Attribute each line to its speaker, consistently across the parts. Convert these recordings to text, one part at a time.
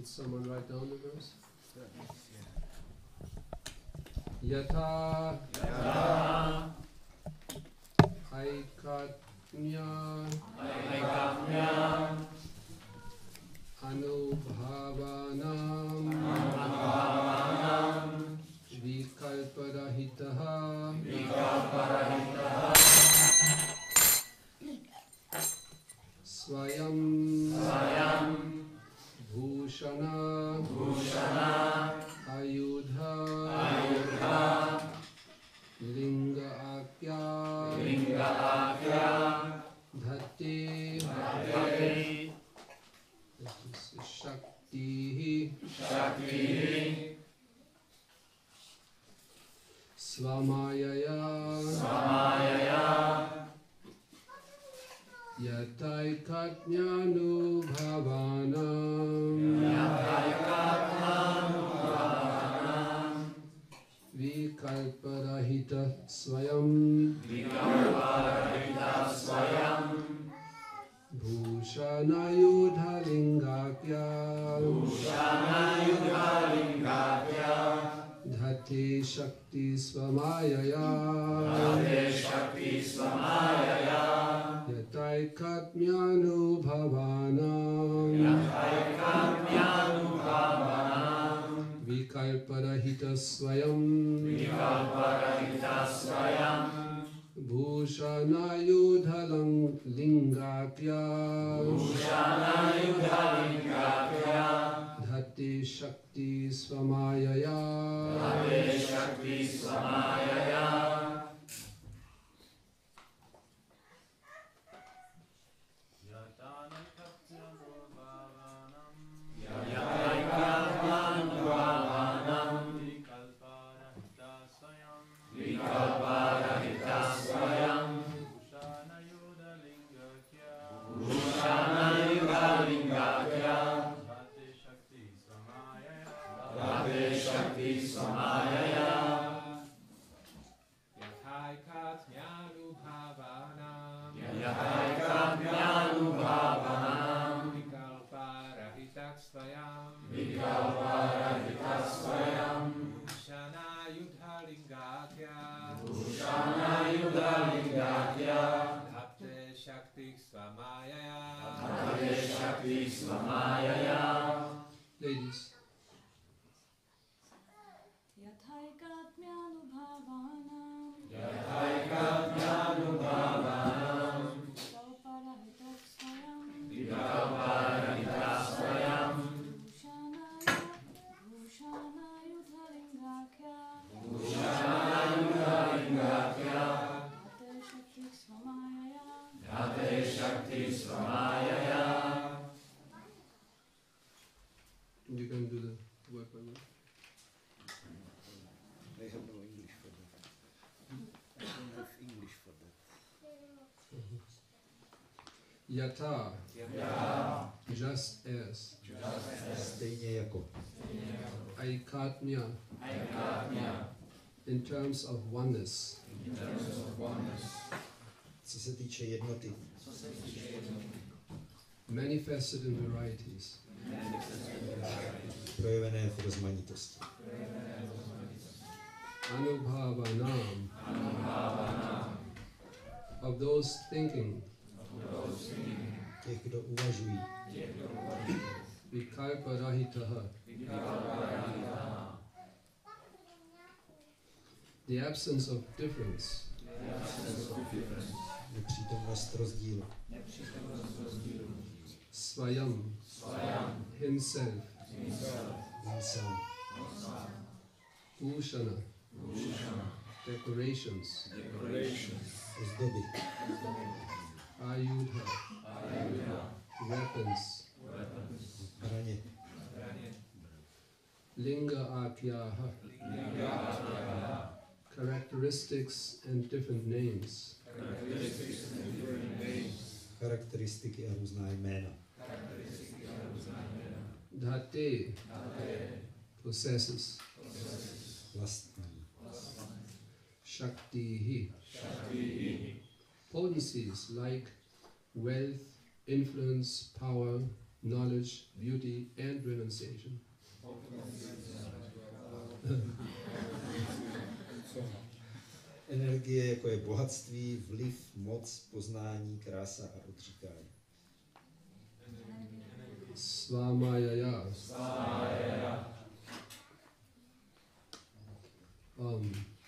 Speaker 1: Did someone write down the verse? Yata Aikatnya Anubhavanam Vikalparahitaha Swayam Bhushana Ayudha Linga Akya Dhati Shakti Swamayaya Yataikatnyanubhavanam Vikalparahita Swayam Bhushanayudha Lingakya Dhati Shakti Swamayaya Yataikatnyanubhavanam Vikalparahita Swayam Bhushanayudha Lingakya Dhati Shakti Swamayaya Ladies. You can do the work on it.
Speaker 2: I have no English for that. I don't have English for that.
Speaker 1: Yata. Just as.
Speaker 2: Stejně jako.
Speaker 1: Aikatnya. In terms of oneness.
Speaker 2: Co se týče jednoty.
Speaker 1: Manifested in varieties.
Speaker 2: Projevené v rozmanitosti.
Speaker 1: Anubhavanam. Of those thinking.
Speaker 2: Těch, kdo uvažují.
Speaker 1: Vikalparahitaha. The absence of difference.
Speaker 2: Nepřítomnost rozdílu.
Speaker 1: Swayam. Himself.
Speaker 2: Sám.
Speaker 1: Bhushana. Decorations.
Speaker 2: Ozdoby.
Speaker 1: Ayudha. Weapons.
Speaker 2: Zbraně.
Speaker 1: Linga Akyaha. Characteristics and different names.
Speaker 2: Charakteristiky a různá jména.
Speaker 1: Dhate. Possesses.
Speaker 2: Vlastní.
Speaker 1: Shaktihi. Potencies like wealth, influence, power, knowledge, beauty and renunciation.
Speaker 3: Energie, jako je bohatství, vliv, moc, poznání, krása a odříkání.
Speaker 1: Svamayaya.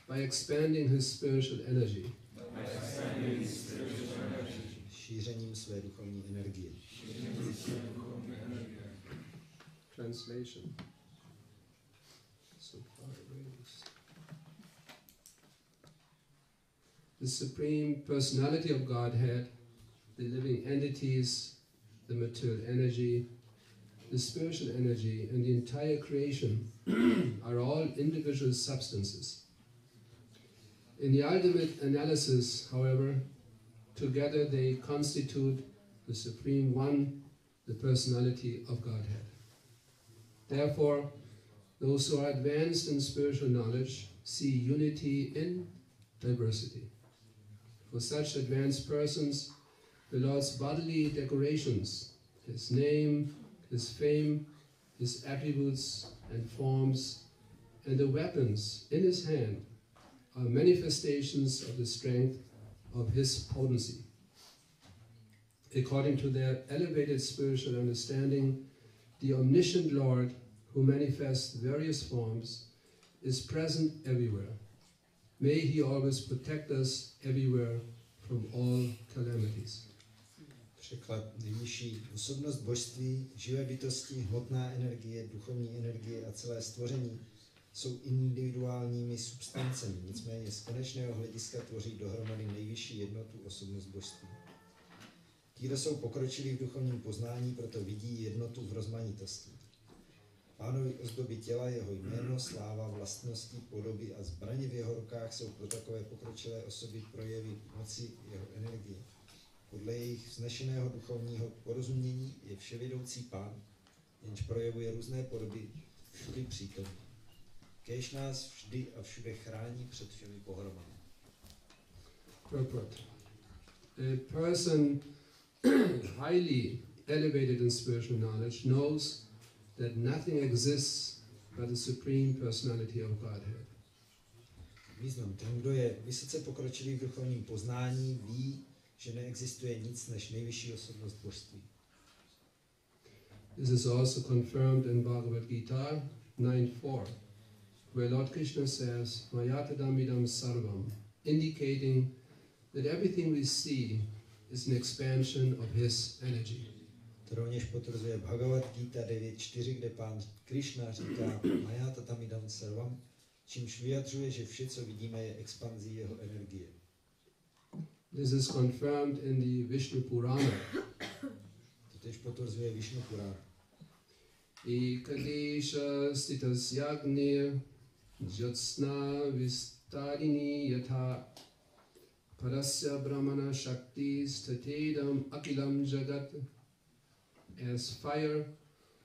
Speaker 1: By expanding his spiritual energy,
Speaker 3: šířením své duchovní energie.
Speaker 1: Translation. So far away. The Supreme Personality of Godhead, the living entities, the material energy, the spiritual energy, and the entire creation are all individual substances. In the ultimate analysis, however, together they constitute the Supreme One, the Personality of Godhead. Therefore, those who are advanced in spiritual knowledge see unity in diversity. For such advanced persons, the Lord's bodily decorations, His name, His fame, His attributes and forms, and the weapons in His hand are manifestations of the strength of His potency. According to their elevated spiritual understanding, the omniscient Lord, who manifests various forms, is present everywhere. May He always protect us everywhere from all calamities.
Speaker 3: Překlad: nejvyšší osobnost božství, živé bytosti, hmotná energie, duchovní energie a celé stvoření jsou individuálními substancemi, nicméně z konečného hlediska tvoří dohromady nejvyšší jednotu osobnost božství. Ti, kdo jsou pokročilí v duchovním poznání, proto vidí jednotu v rozmanitosti. Pánovi ozdoby těla, jeho jméno, sláva, vlastnosti, podoby a zbraně v jeho rukách jsou pro takové pokročilé osoby projevy moci jeho energie. Podle jejich vznešeného duchovního porozumění je vševědoucí Pán, jenž projevuje různé podoby všudy přítomný. Kéž nás vždy a všude chrání před všemi pohromami.
Speaker 1: Purport. A person highly elevated in spiritual knowledge knows that nothing exists but the Supreme Personality of Godhead.
Speaker 3: Význam: ten, kdo je vysoce pokročilý v duchovním poznání, ví, že neexistuje nic než nejvyšší osobnost božství.
Speaker 1: This is also confirmed in Bhagavad Gita 9.4, where Lord Krishna says, Mayatadamidam sarvam, indicating that everything we see is an expansion of His energy.
Speaker 3: To rovněž potvrzuje Bhagavad Gita 9.4, kde Pán Krishna říká Mayatadamidam sarvam, čímž vyjadřuje, že vše, co vidíme, je expanzí jeho energie.
Speaker 1: This is confirmed in the Vishnu Purana.
Speaker 3: To tež potvrzuje Vishnu Purana.
Speaker 1: Ekadesha stitasyagni jyotsna vistarini yatha parasya brahmana shakti statedam akilam jagat. As fire,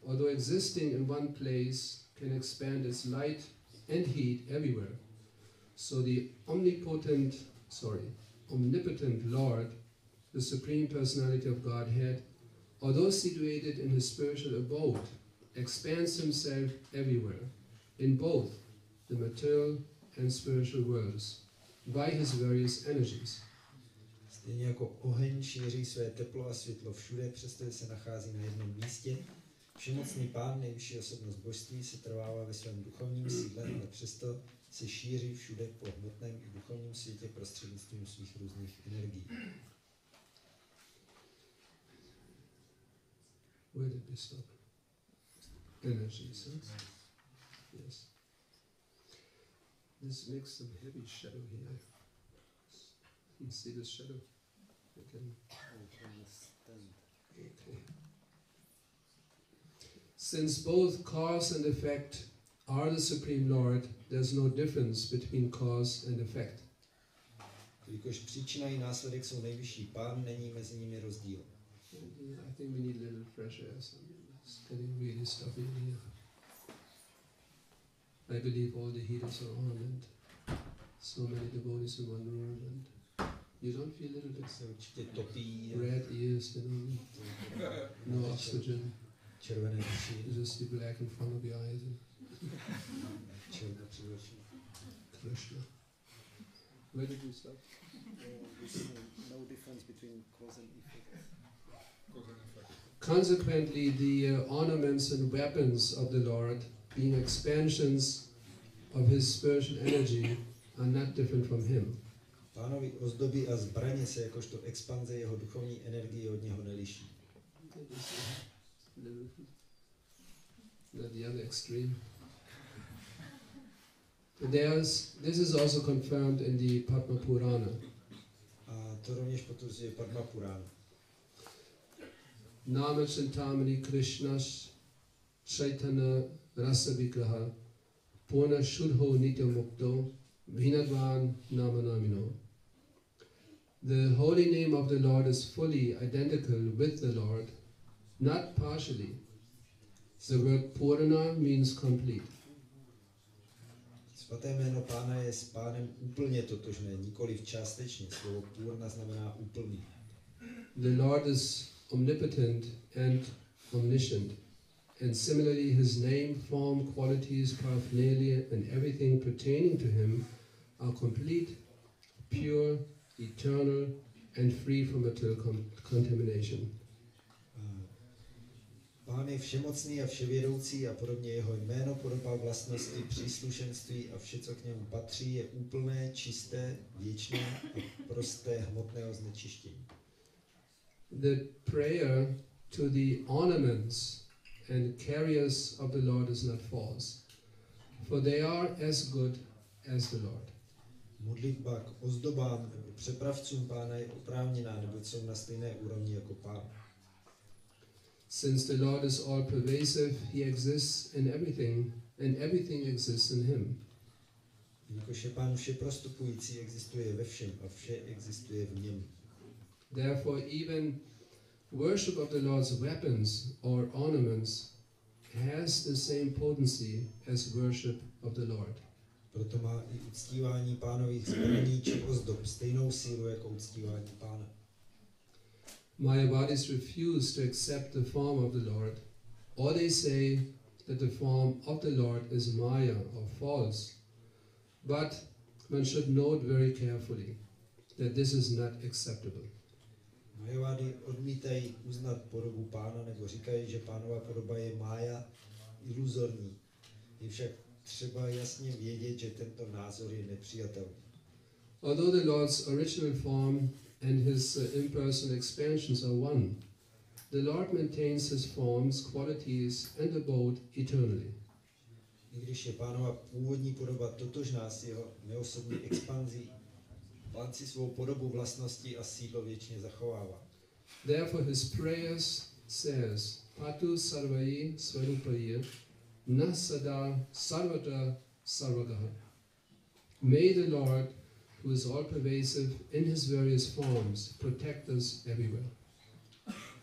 Speaker 1: although existing in one place, can expand its light and heat everywhere, so the omnipotent Lord, the Supreme Personality of Godhead, although situated in His spiritual abode, expands Himself everywhere, in both the material and spiritual worlds, by His various energies.
Speaker 3: Stejně jako oheň šíří své teplo a světlo všude, přestože se nachází na jednom místě, všemocný Pán, nejvyšší osobnost božství, se trvává ve svém duchovním sídle, ale přesto se šíří všude po hmotném i duchovním světě prostřednictvím svých různých energií.
Speaker 1: Where did we stop? Energies, huh? Yes. This makes some heavy shadow here. You see this shadow? Okay. Since both cause and effect are the Supreme Lord, there's no difference between cause and effect.
Speaker 3: Jelikož příčina i následek jsou nejvyšší Pán, není mezi nimi rozdíl.
Speaker 1: I think we need a little fresh air. It's getting really stuffy in here. I believe all the heaters are on and so many devotees in one room and You don't feel a little bit
Speaker 3: Se určitě topí.
Speaker 1: red ears, you know, no oxygen,
Speaker 3: Červené uši.
Speaker 1: just the black in front of your eyes.
Speaker 3: Červené před očí.
Speaker 1: Krishna. Where did you stop?
Speaker 3: No difference between cause and effect.
Speaker 1: Consequently, the ornaments and weapons of the Lord, being expansions of his spiritual energy, are not different from him.
Speaker 3: Pánovi ozdoby a zbraně se jakožto expanze jeho duchovní energie od něho neliší.
Speaker 1: Not the other extreme. This is also confirmed in the Padma Purana.
Speaker 3: A to rovněž potvrzuje Padma Purana.
Speaker 1: Nama Chintamani Krishnash Chaitanya Rasa Vigraha Purna Shudho Nitya Mukto Vinadvan Nama Namino. The holy name of the Lord is fully identical with the Lord, not partially. The word Purana means complete.
Speaker 3: Svaté jméno Pána je s Pánem úplně totožné, nikoliv částečně. Slovo Purna znamená úplný.
Speaker 1: The Lord is omnipotent and omniscient, and similarly his name, form, qualities, paraphernalia, and everything pertaining to him are complete, pure, eternal, and free from material contamination.
Speaker 3: Pán je všemocný a vševědoucí a podobně jeho jméno, podoba, vlastnosti, příslušenství a vše, co k němu patří, je úplné, čisté, věčné a prosté hmotného znečištění.
Speaker 1: The prayer to the ornaments and carriers of the Lord is not false, for they are as good as the Lord.
Speaker 3: Modlitba k ozdobám nebo přepravcům Pána je oprávněná, neboť jsou na stejné úrovni jako Pán.
Speaker 1: Since the Lord is all pervasive, he exists in everything, and everything exists in him.
Speaker 3: Jelikož je Pán všeprostupující, existuje ve všem a vše existuje v něm.
Speaker 1: Therefore, even worship of the Lord's weapons or ornaments has the same potency as worship of the Lord.
Speaker 3: Proto má i uctívání Pánových zbraní či ozdob stejnou sílu jako uctívání Pána.
Speaker 1: Mayavadis refuse to accept the form of the Lord, or they say that the form of the Lord is Maya or false. But one should note very carefully that this is not acceptable.
Speaker 3: Majavády odmítají uznat podobu Pána nebo říkají, že Pánova podoba je mája, iluzorní. Je však třeba jasně vědět, že tento názor je nepřijatelný.
Speaker 1: Although the Lord's original form and his impersonal expansions are one, the Lord maintains his forms, qualities and abode eternally.
Speaker 3: I když je Pánova původní podoba totožná s jeho neosobní expanzí, Pán si svou podobu, vlastnosti a sídlo věčně zachovává.
Speaker 1: Therefore his prayers says, Patu sarvai svarupaye na sada sarvata sarvagaha. May the Lord, who is all pervasive in his various forms, protect us everywhere.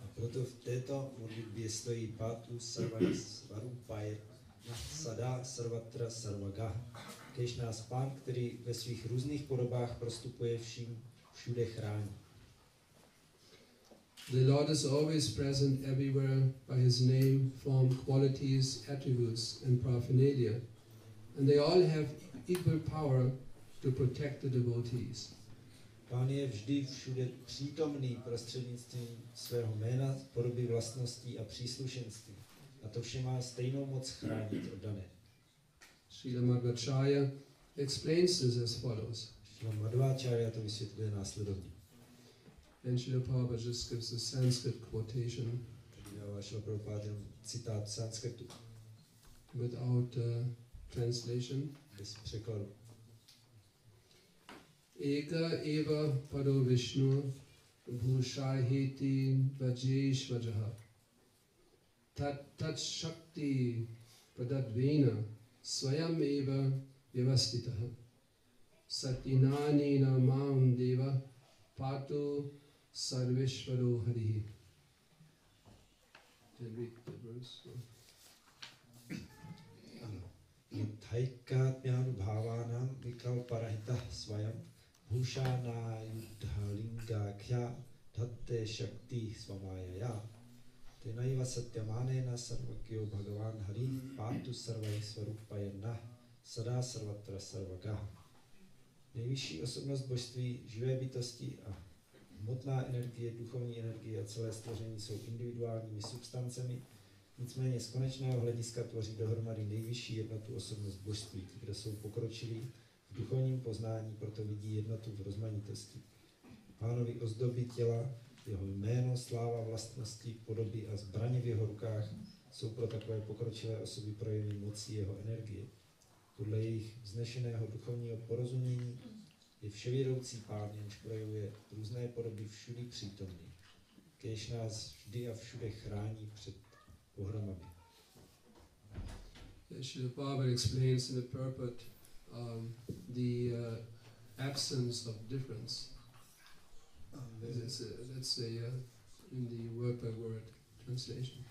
Speaker 3: A proto v této modlitbě stojí Patu sarvai svarupaye na sada sarvatra sarvagaha. Kéž nás Pán, který ve svých různých podobách prostupuje vším, všude chrání.
Speaker 1: The Lord is always present everywhere by his name, form, qualities, attributes and paraphernalia, and they all have equal power to protect the devotees.
Speaker 3: Pán je vždy všude přítomný prostřednictvím svého jména, podoby, vlastností a příslušenství. A to vše má stejnou moc chránit oddané.
Speaker 1: Srila Madhvacharya explains this as follows.
Speaker 3: Srila Madhvacharya to vysvětluje následovně.
Speaker 1: And Srila Prabhupada just gives a Sanskrit quotation
Speaker 3: Tady dává Srila Prabhupada jenom citát sanskritu
Speaker 1: without translation.
Speaker 3: bez překladu.
Speaker 1: Eka eva pado Vishnu bhushaheti vajeshvajaha tat shakti pradadvena swayam eva vyavastitaha satinani namam deva patu sarveshvaro harihi. Can read the verse.
Speaker 3: Ano. Thaikatmyanu bhavanam vikal parahitah svayam Bhushana Yudha Linga Kya Dhatte Shakti Svamaya Tenaiva Satyamanena Sarvakyo Bhagavan Hari Patu Sarvai Svarupayana Sada Sarvatra Sarvagah. Nejvyšší osobnost božství, živé bytosti a hmotná energie, duchovní energie a celé stvoření jsou individuálními substancemi, nicméně z konečného hlediska tvoří dohromady nejvyšší jednotu osobnost božství, kde jsou pokročilí v duchovním poznání, proto vidí jednotu v rozmanitosti. Pánovi ozdoby těla, jeho jméno, sláva, vlastnosti, podoby a zbraně v jeho rukách jsou pro takové pokročilé osoby projevy moci jeho energie. Podle jejich vznešeného duchovního porozumění je vševědoucí Pán, jenž projevuje různé podoby všudy přítomný, kéž nás vždy a všude chrání před pohromami.
Speaker 1: Srila Prabhupada explains in the purport the absence of difference. That's in the word by word translation.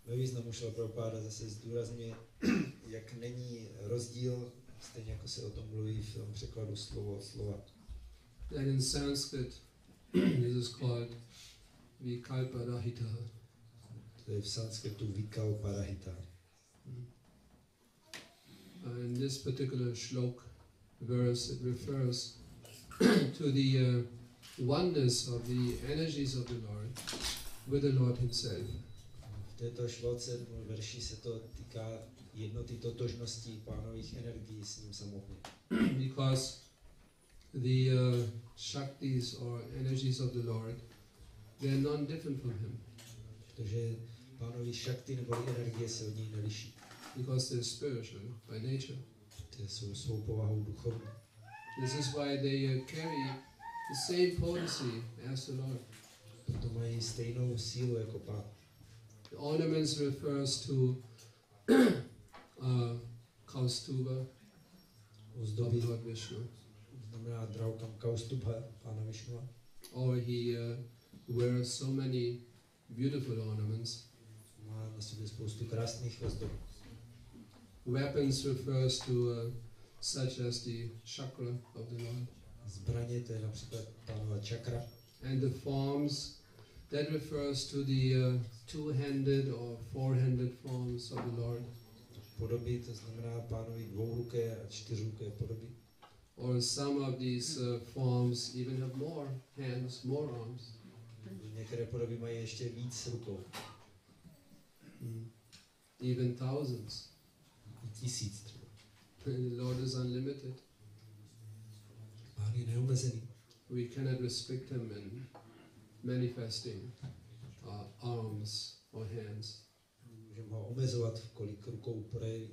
Speaker 3: Ve významu Srila Prabhupada zase zdůrazňuje, jak není rozdíl, stejně jako se o tom mluví v tom překladu slovo od slova.
Speaker 1: And in Sanskrit, this is called Vikalparahita.
Speaker 3: To je v sanskritu Vikalparahita.
Speaker 1: In this particular shlok verse, it refers to the oneness of the energies of the Lord with the Lord Himself.
Speaker 3: V této šloce verši se to týká jednoty totožností Pánových energií s ním samotným.
Speaker 1: Because the Shaktis or energies of the Lord, they are non-different from Him.
Speaker 3: Protože Pánovi Shakti nebo energie se od něj neliší.
Speaker 1: Because they are spiritual by nature.
Speaker 3: Ty jsou svou povahou duchovní.
Speaker 1: This is why they carry the same potency as the Lord.
Speaker 3: Proto mají stejnou sílu jako Pán.
Speaker 1: The ornaments refers to Kaustuba,
Speaker 3: Ozdobí
Speaker 1: Lord Vishnu.
Speaker 3: znamená draukam Kaustubha, Pána Višnua.
Speaker 1: Or he wears so many beautiful ornaments.
Speaker 3: Má na sobě spoustu krásných ozdob.
Speaker 1: Weapons refers to such as the chakra of the Lord.
Speaker 3: Zbraně, to je například Pánova čakra.
Speaker 1: And the forms, that refers to the two-handed or four-handed forms of the Lord.
Speaker 3: Podoby, to znamená Pánovi dvouruké a čtyřruké podoby.
Speaker 1: Or some of these forms even have more hands, more arms.
Speaker 3: Některé podoby mají ještě víc rukou.
Speaker 1: Even thousands.
Speaker 3: 1000 třeba.
Speaker 1: The Lord is unlimited.
Speaker 3: Pán je neomezený.
Speaker 1: We cannot restrict Him in manifesting arms or hands.
Speaker 3: Můžeme ho omezovat, kolik rukou projeví.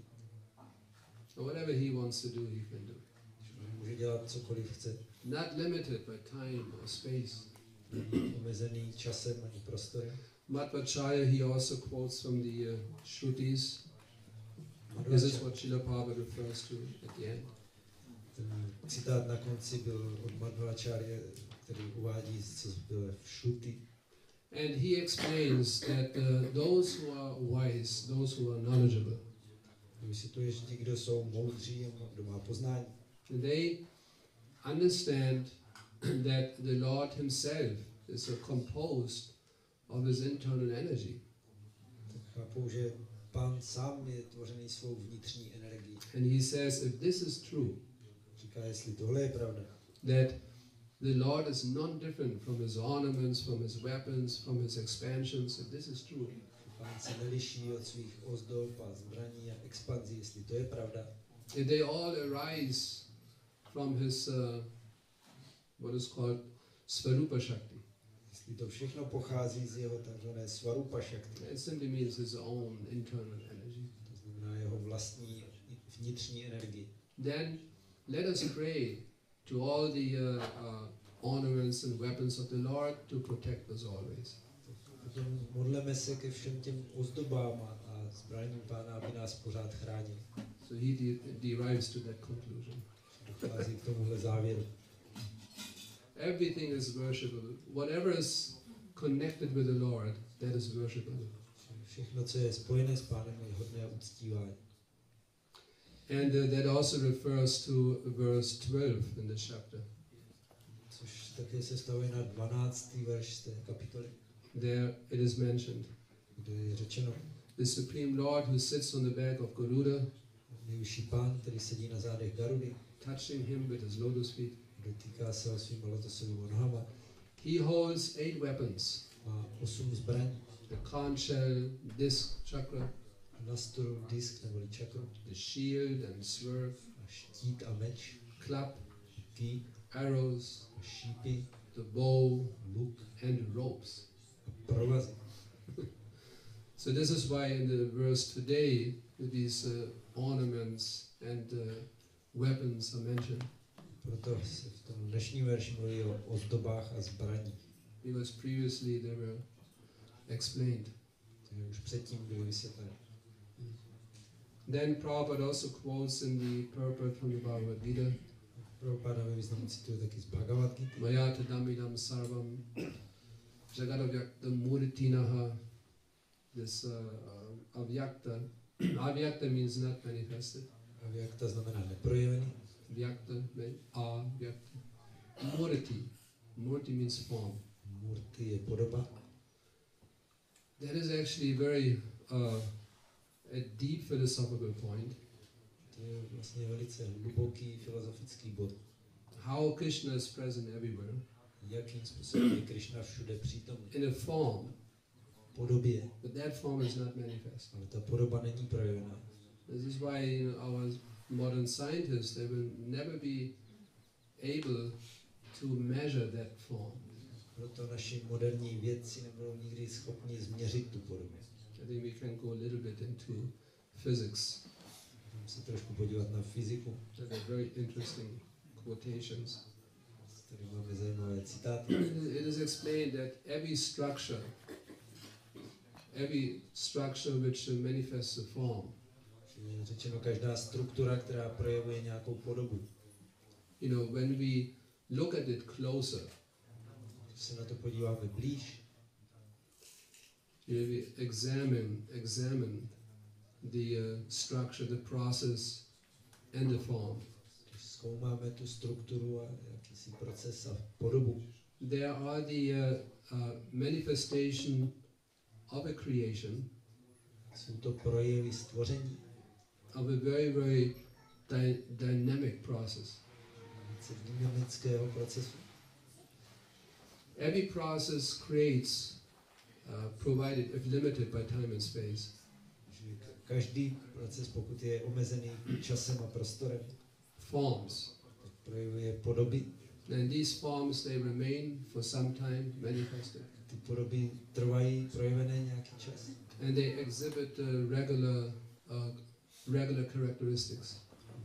Speaker 1: So whatever He wants to do, He can do.
Speaker 3: Může dělat cokoliv chce.
Speaker 1: Not limited by time or space.
Speaker 3: Omezený časem ani prostorem.
Speaker 1: Madhvacharya, he also quotes from the Shrutis. This is what Srila Prabhupada refers to at the end.
Speaker 3: Ten citát na konci byl od Madhvacharya, který uvádí, co bylo v Shruti.
Speaker 1: And he explains that those who are wise, those who are knowledgeable,
Speaker 3: Vysvětluje, že ti, kdo jsou moudří a kdo má poznání,
Speaker 1: they understand that the Lord Himself is composed of His internal energy.
Speaker 3: tak chápou, že Pán sám je tvořený svou vnitřní energií.
Speaker 1: And he says, if this is true,
Speaker 3: Říká, jestli tohle je pravda,
Speaker 1: that the Lord is non-different from His ornaments, from His weapons, from His expansions, if this is true,
Speaker 3: Pán se neliší od svých ozdob a zbraní a expanzí, jestli to je pravda,
Speaker 1: if they all arise from His, what is called Svarupa Shakti.
Speaker 3: jestli to všechno pochází z jeho takzvané Svarupa Shakti,
Speaker 1: It simply means His own internal energy.
Speaker 3: to znamená jeho vlastní vnitřní energii.
Speaker 1: Then let us pray to all the ornaments and weapons of the Lord to protect us always.
Speaker 3: Potom modleme se ke všem těm ozdobám a zbraním Pána, aby nás pořád chránil.
Speaker 1: So he derives to that conclusion.
Speaker 3: Dochází k tomuhle závěru.
Speaker 1: Everything is worshipable. Whatever is connected with the Lord, that is worshipable.
Speaker 3: Všechno, co je spojené s Pánem, je hodné uctívání.
Speaker 1: And that also refers to verse 12 in this chapter.
Speaker 3: také se stavuje na 12. verš z té kapitoly,
Speaker 1: There it is mentioned.
Speaker 3: kde je řečeno,
Speaker 1: The Supreme Lord who sits on the back of Garuda,
Speaker 3: nejvyšší pán, který sedí na zádech Garudy,
Speaker 1: touching him with his lotus feet.
Speaker 3: dotýká se ho svýma lotosovými nohama,
Speaker 1: He holds 8 weapons.
Speaker 3: má 8 zbraní,
Speaker 1: The conch shell, disc, chakra,
Speaker 3: nasturu, disk nebo čakru,
Speaker 1: the shield and swerve,
Speaker 3: a štít a meč,
Speaker 1: club,
Speaker 3: ký,
Speaker 1: arrows,
Speaker 3: a šípy,
Speaker 1: the bow,
Speaker 3: luk
Speaker 1: and ropes.
Speaker 3: a provazy.
Speaker 1: So this is why in the verse today, these ornaments and weapons are mentioned.
Speaker 3: Proto se v tom dnešním verši mluví o ozdobách a zbraních,
Speaker 1: Because previously they were explained.
Speaker 3: které už předtím byly vysvětleny.
Speaker 1: Then Prabhupada also quotes in the purport from the Bhagavad Gita,
Speaker 3: Prabhupada ve významu cituje taky z Bhagavad Gita.
Speaker 1: Maya tadamidam sarvam jagadavyakta murtinaha. This avyakta. Avyakta means not manifested.
Speaker 3: Avyakta znamená neprojevený.
Speaker 1: Vyakta, avyakta. Murti. Murti means form.
Speaker 3: Murti je podoba.
Speaker 1: That is actually very a deep philosophical point.
Speaker 3: To je vlastně velice hluboký filozofický bod.
Speaker 1: How Krishna is present everywhere.
Speaker 3: Jakým způsobem je Krishna všude přítomný.
Speaker 1: In a form.
Speaker 3: Podobě.
Speaker 1: But that form is not manifest.
Speaker 3: Ale ta podoba není projevená.
Speaker 1: This is why our modern scientists, they will never be able to measure that form.
Speaker 3: Proto naši moderní vědci nebudou nikdy schopni změřit tu podobu.
Speaker 1: I think we can go a little bit into physics.
Speaker 3: Můžeme se trošku podívat na fyziku.
Speaker 1: There are very interesting quotations.
Speaker 3: Tady máme zajímavé citáty.
Speaker 1: It is explained that every structure which manifests a form,
Speaker 3: Je řečeno, každá struktura, která projevuje nějakou podobu.
Speaker 1: when we look at it closer,
Speaker 3: Když se na to podíváme blíž,
Speaker 1: we examine the structure, the process, and the form.
Speaker 3: když zkoumáme tu strukturu a jakýsi proces a podobu,
Speaker 1: There are the manifestation of a creation,
Speaker 3: jsou to projevy stvoření,
Speaker 1: of a very, very dynamic process.
Speaker 3: velice dynamického procesu.
Speaker 1: Every process creates, provided if limited by time and space,
Speaker 3: Že každý proces, pokud je omezený časem a prostorem,
Speaker 1: forms.
Speaker 3: tak projevuje podoby.
Speaker 1: And these forms, they remain for some time manifested.
Speaker 3: Ty podoby trvají projevené nějaký čas.
Speaker 1: And they exhibit regular characteristics.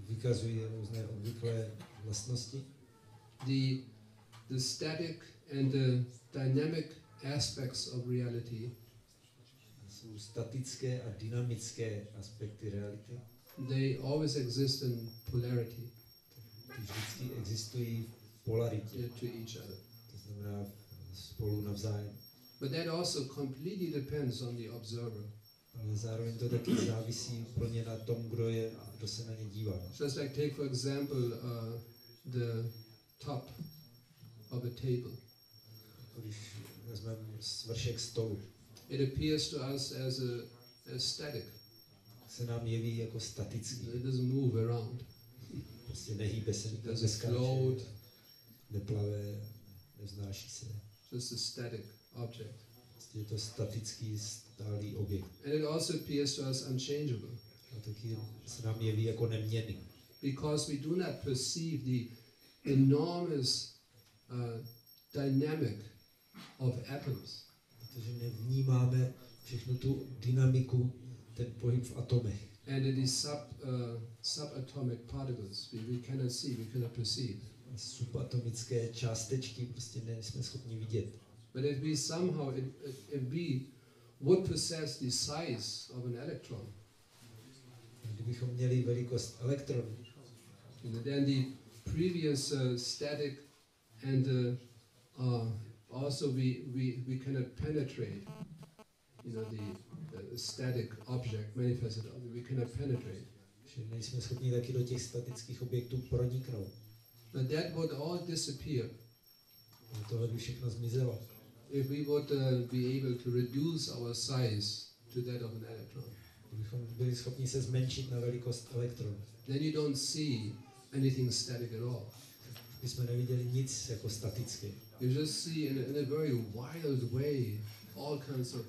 Speaker 3: Vykazují různé obvyklé vlastnosti.
Speaker 1: The static and the dynamic aspects of reality,
Speaker 3: Jsou statické a dynamické aspekty reality.
Speaker 1: they always exist in polarity
Speaker 3: Ty vždycky existují v polaritě,
Speaker 1: to each other.
Speaker 3: to znamená spolu navzájem.
Speaker 1: But that also completely depends on the observer.
Speaker 3: Ale zároveň to taky závisí úplně na tom, kdo se na ně dívá.
Speaker 1: Just like take for example the top of a table.
Speaker 3: Když vezmeme svršek stolu,
Speaker 1: It appears to us as static.
Speaker 3: se nám jeví jako statický.
Speaker 1: It doesn't move around.
Speaker 3: Prostě nehýbe se,
Speaker 1: It doesn't
Speaker 3: neskáče,
Speaker 1: float.
Speaker 3: neplave, nevznáší se.
Speaker 1: Just a static object.
Speaker 3: Prostě je to statický, stálý objekt.
Speaker 1: And it also appears to us unchangeable,
Speaker 3: A taky se nám jeví jako neměnný.
Speaker 1: because we do not perceive the enormous dynamic of atoms.
Speaker 3: Protože nevnímáme všechnu tu dynamiku, ten pohyb v atomech.
Speaker 1: And the subatomic particles we cannot see, we cannot perceive.
Speaker 3: Subatomické částečky prostě nejsme schopni vidět.
Speaker 1: But if we somehow, if we would possess the size of an electron,
Speaker 3: Kdybychom měli velikost elektronů,
Speaker 1: then the previous static and also we cannot penetrate, the static object manifested object, we cannot penetrate.
Speaker 3: že nejsme schopni taky do těch statických objektů proniknout.
Speaker 1: But that would all disappear
Speaker 3: Tohle by všechno zmizelo.
Speaker 1: If we would be able to reduce our size to that of an electron,
Speaker 3: Kdybychom byli schopni se zmenšit na velikost elektronu,
Speaker 1: then you don't see anything static at all.
Speaker 3: bychom neviděli nic jako statické.
Speaker 1: You just see in a very wild way all kinds of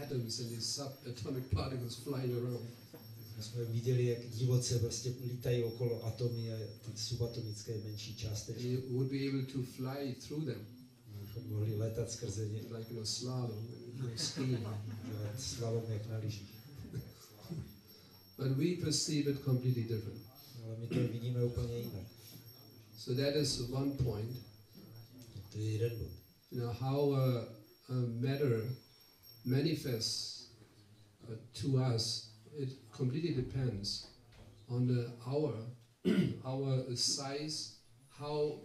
Speaker 1: atoms and these subatomic particles flying around.
Speaker 3: My jsme viděli, jak divoce prostě lítají okolo atomy a ty subatomické menší částečky.
Speaker 1: You would be able to fly through them,
Speaker 3: Bychom mohli letat skrze ně,
Speaker 1: like slalom, skiing.
Speaker 3: dělat slalom jak na lyžích.
Speaker 1: But we perceive it completely different.
Speaker 3: Ale my to vidíme úplně jinak.
Speaker 1: So that is one point.
Speaker 3: To je jeden bod.
Speaker 1: How matter manifests to us, it completely depends on our size, how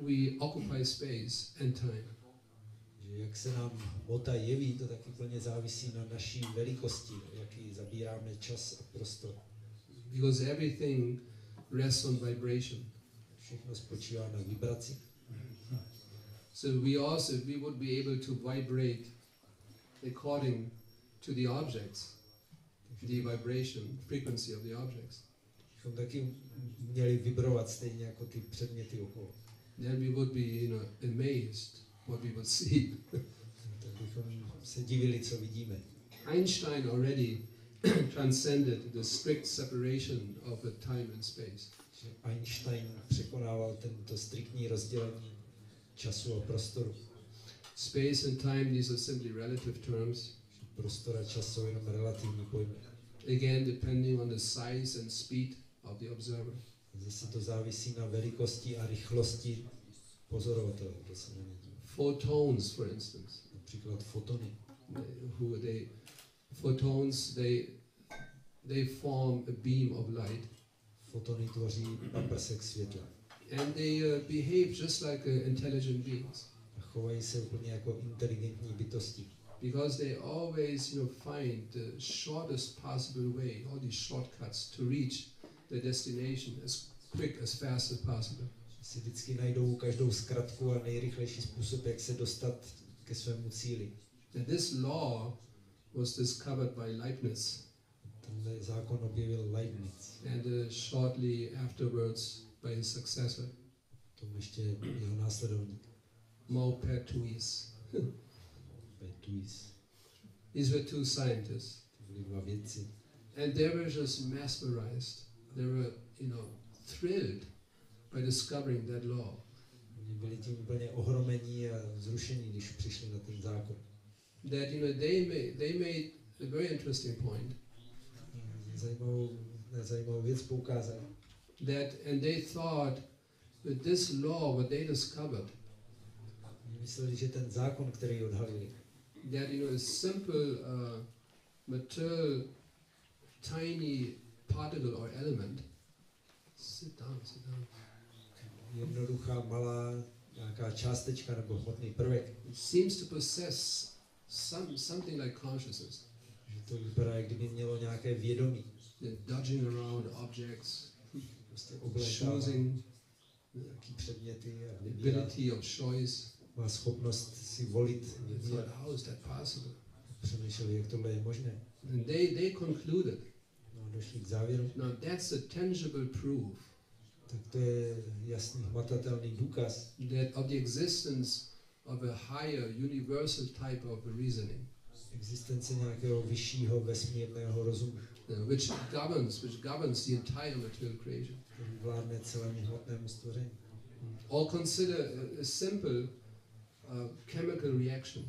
Speaker 1: we occupy space and time.
Speaker 3: Že jak se nám hmota jeví, to taky plně závisí na naší velikosti, jaký zabíráme čas a prostor.
Speaker 1: Because everything rests on vibration.
Speaker 3: Všechno spočívá na vibraci.
Speaker 1: So we would be able to vibrate according to the objects, the vibration, frequency of the objects.
Speaker 3: Bychom taky měli vibrovat stejně jako ty předměty okolo.
Speaker 1: Then we would be, amazed what we would see.
Speaker 3: Tak bychom se divili, co vidíme.
Speaker 1: Einstein already transcended the strict separation of the time and space.
Speaker 3: Že Einstein překonával tento striktní rozdělení času a prostoru.
Speaker 1: Space and time, these are simply relative terms.
Speaker 3: Prostor a čas jsou jenom relativní pojmy.
Speaker 1: Again, depending on the size and speed of the observer.
Speaker 3: Zase to závisí na velikosti a rychlosti pozorovatele, kdo se na ně dívá.
Speaker 1: Photons, for instance.
Speaker 3: Například fotony.
Speaker 1: Photons, they form a beam of light.
Speaker 3: Fotony tvoří paprsek světla.
Speaker 1: And they behave just like intelligent beings.
Speaker 3: A chovají se úplně jako inteligentní bytosti.
Speaker 1: Because they always, find the shortest possible way, all these shortcuts to reach the destination as quick, as fast as possible.
Speaker 3: Si vždycky najdou každou zkratku a nejrychlejší způsob, jak se dostat ke svému cíli.
Speaker 1: And this law was discovered by Leibniz.
Speaker 3: Tenhle zákon objevil Leibniz.
Speaker 1: And shortly afterwards by his successor,
Speaker 3: Tom ještě jeho následovník.
Speaker 1: Maupertuis.
Speaker 3: Betuis.
Speaker 1: These were two scientists.
Speaker 3: To byli dva vědci.
Speaker 1: And they were just mesmerized. They were, thrilled by discovering that law.
Speaker 3: Oni byli tím úplně ohromení a vzrušení, když přišli na ten zákon.
Speaker 1: That they made a very interesting point.
Speaker 3: Zajímavou věc poukázali.
Speaker 1: And they thought that this law, what they discovered,
Speaker 3: Mysleli, že ten zákon, který odhalili,
Speaker 1: that a simple material tiny particle or element. Sit down.
Speaker 3: jednoduchá malá nějaká částečka nebo hmotný prvek,
Speaker 1: seems to possess something like consciousness.
Speaker 3: že to vypadá, jak kdyby mělo nějaké vědomí.
Speaker 1: Dodging around objects,
Speaker 3: Prostě oblétává
Speaker 1: choosing,
Speaker 3: nějaký předměty a
Speaker 1: ability of choice.
Speaker 3: má schopnost si volit.
Speaker 1: They thought, how is that possible?
Speaker 3: Přemýšleli, jak tohle je možné.
Speaker 1: And they concluded,
Speaker 3: No, došli k závěru.
Speaker 1: now that's a tangible proof
Speaker 3: Tak to je jasný, hmatatelný důkaz,
Speaker 1: that of the existence of a higher universal type of reasoning,
Speaker 3: existence nějakého vyššího vesmírného rozumu,
Speaker 1: which governs the entire material creation.
Speaker 3: který vládne celému hmotnému stvoření.
Speaker 1: Or consider a simple chemical reaction.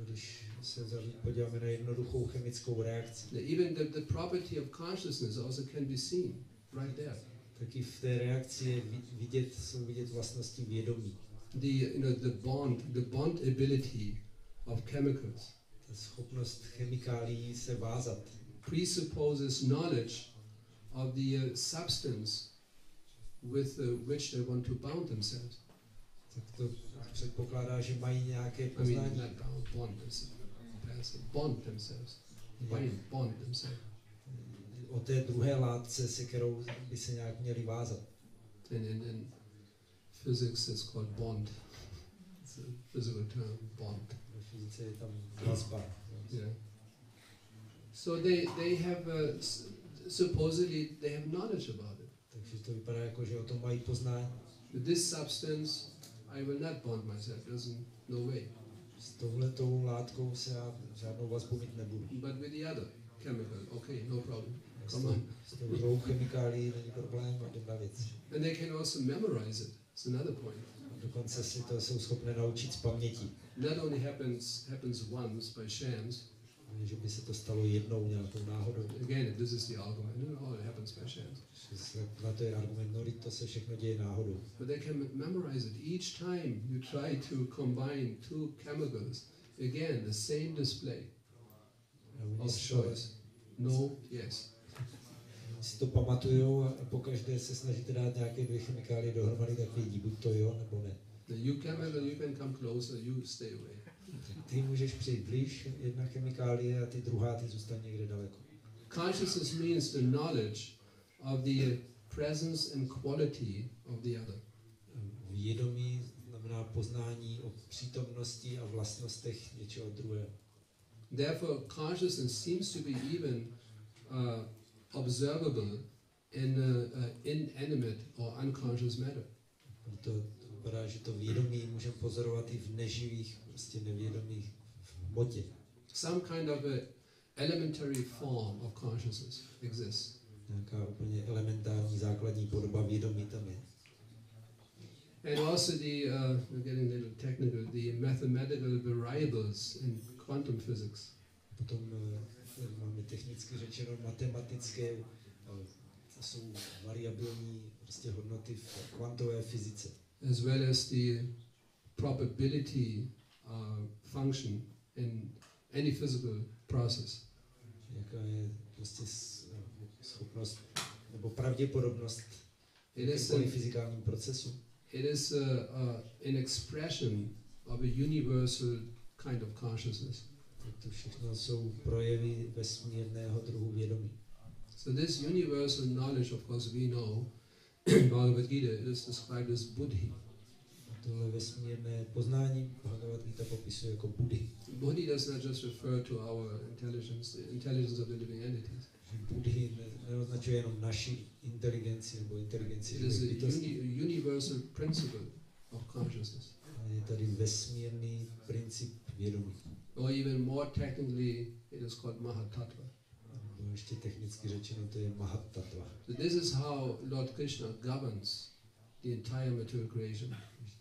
Speaker 3: Když se podíváme na jednoduchou chemickou reakci,
Speaker 1: Even the property of consciousness also can be seen right there.
Speaker 3: taky v té reakci je jsou vidět vlastnosti vědomí.
Speaker 1: The bond ability of chemicals
Speaker 3: Ta schopnost chemikálií se vázat
Speaker 1: presupposes knowledge of the substance with which they want to bound themselves.
Speaker 3: tak to předpokládá, že mají nějaké
Speaker 1: I mean,
Speaker 3: poznání.
Speaker 1: not bond themselves. Bond themselves.
Speaker 3: O té druhé látce, se kterou by se nějak měli vázat.
Speaker 1: And in physics it's called bond. It's a physical term, bond.
Speaker 3: Ve fyzice je tam vazba.
Speaker 1: Yeah. So they have supposedly they have knowledge about it.
Speaker 3: Takže to vypadá jako, že o tom mají poznání.
Speaker 1: With this substance, I will not bond myself. No way.
Speaker 3: S touhletou látkou se já žádnou vazbu mít nebudu.
Speaker 1: But with the other chemical, okay, no problem.
Speaker 3: S tou druhou chemikálií není problém a jdem na věc.
Speaker 1: And they can also memorize it. It's another point.
Speaker 3: Dokonce si to jsou schopné naučit z paměti.
Speaker 1: Not only happens once by chance.
Speaker 3: Že by se to stalo jednou nějakou náhodou.
Speaker 1: Again, this is the argument. All it happens by chance.
Speaker 3: Na to je argument, no, to se všechno děje náhodou.
Speaker 1: But they can memorize it. Each time you try to combine two chemicals, again the same display of choice. No, yes.
Speaker 3: Si to pamatujou a pokaždé se snažíte dát nějaké dvě chemikálie dohromady, tak vědí, buď to jo, nebo ne.
Speaker 1: The you chemical, you can come closer, you stay away.
Speaker 3: Ty můžeš přijít blíž, jedna chemikálie, a ty druhá, ty zůstaň někde daleko.
Speaker 1: Consciousness means the knowledge of the presence and quality of the other.
Speaker 3: Vědomí znamená poznání o přítomnosti a vlastnostech něčeho druhého.
Speaker 1: Therefore, consciousness seems to be even observable in inanimate or unconscious matter.
Speaker 3: Proto vypadá, že to vědomí můžeme pozorovat i v neživých, prostě nevědomých hmotě.
Speaker 1: Some kind of a elementary form of consciousness exists.
Speaker 3: Nějaká úplně elementární základní podoba vědomí tam je.
Speaker 1: And also we're getting a little technical, the mathematical variables in quantum physics.
Speaker 3: Potom máme technicky řečeno matematické, jsou variabilní prostě hodnoty v kvantové fyzice.
Speaker 1: As well as the probability function in any physical process.
Speaker 3: Jaká je prostě schopnost nebo pravděpodobnost v jakýmkoliv fyzikálním procesu.
Speaker 1: It is an expression of a universal kind of consciousness.
Speaker 3: To všechno jsou projevy vesmírného druhu vědomí.
Speaker 1: So this universal knowledge, of course, we know in Bhagavad Gita, it is described as buddhi.
Speaker 3: Tohle vesmírné poznání Bhagavad Gita popisuje jako buddhi.
Speaker 1: Buddhi does not just refer to our intelligence, the intelligence of the living entities.
Speaker 3: Buddhi neoznačuje jenom naši inteligenci nebo inteligenci
Speaker 1: živých bytostí. It is a universal principle of consciousness.
Speaker 3: Je tady vesmírný princip vědomí.
Speaker 1: Or even more technically, it is called Mahatattva.
Speaker 3: Ještě technicky řečeno, to je Mahatattva.
Speaker 1: So this is how Lord Krishna governs the entire material creation.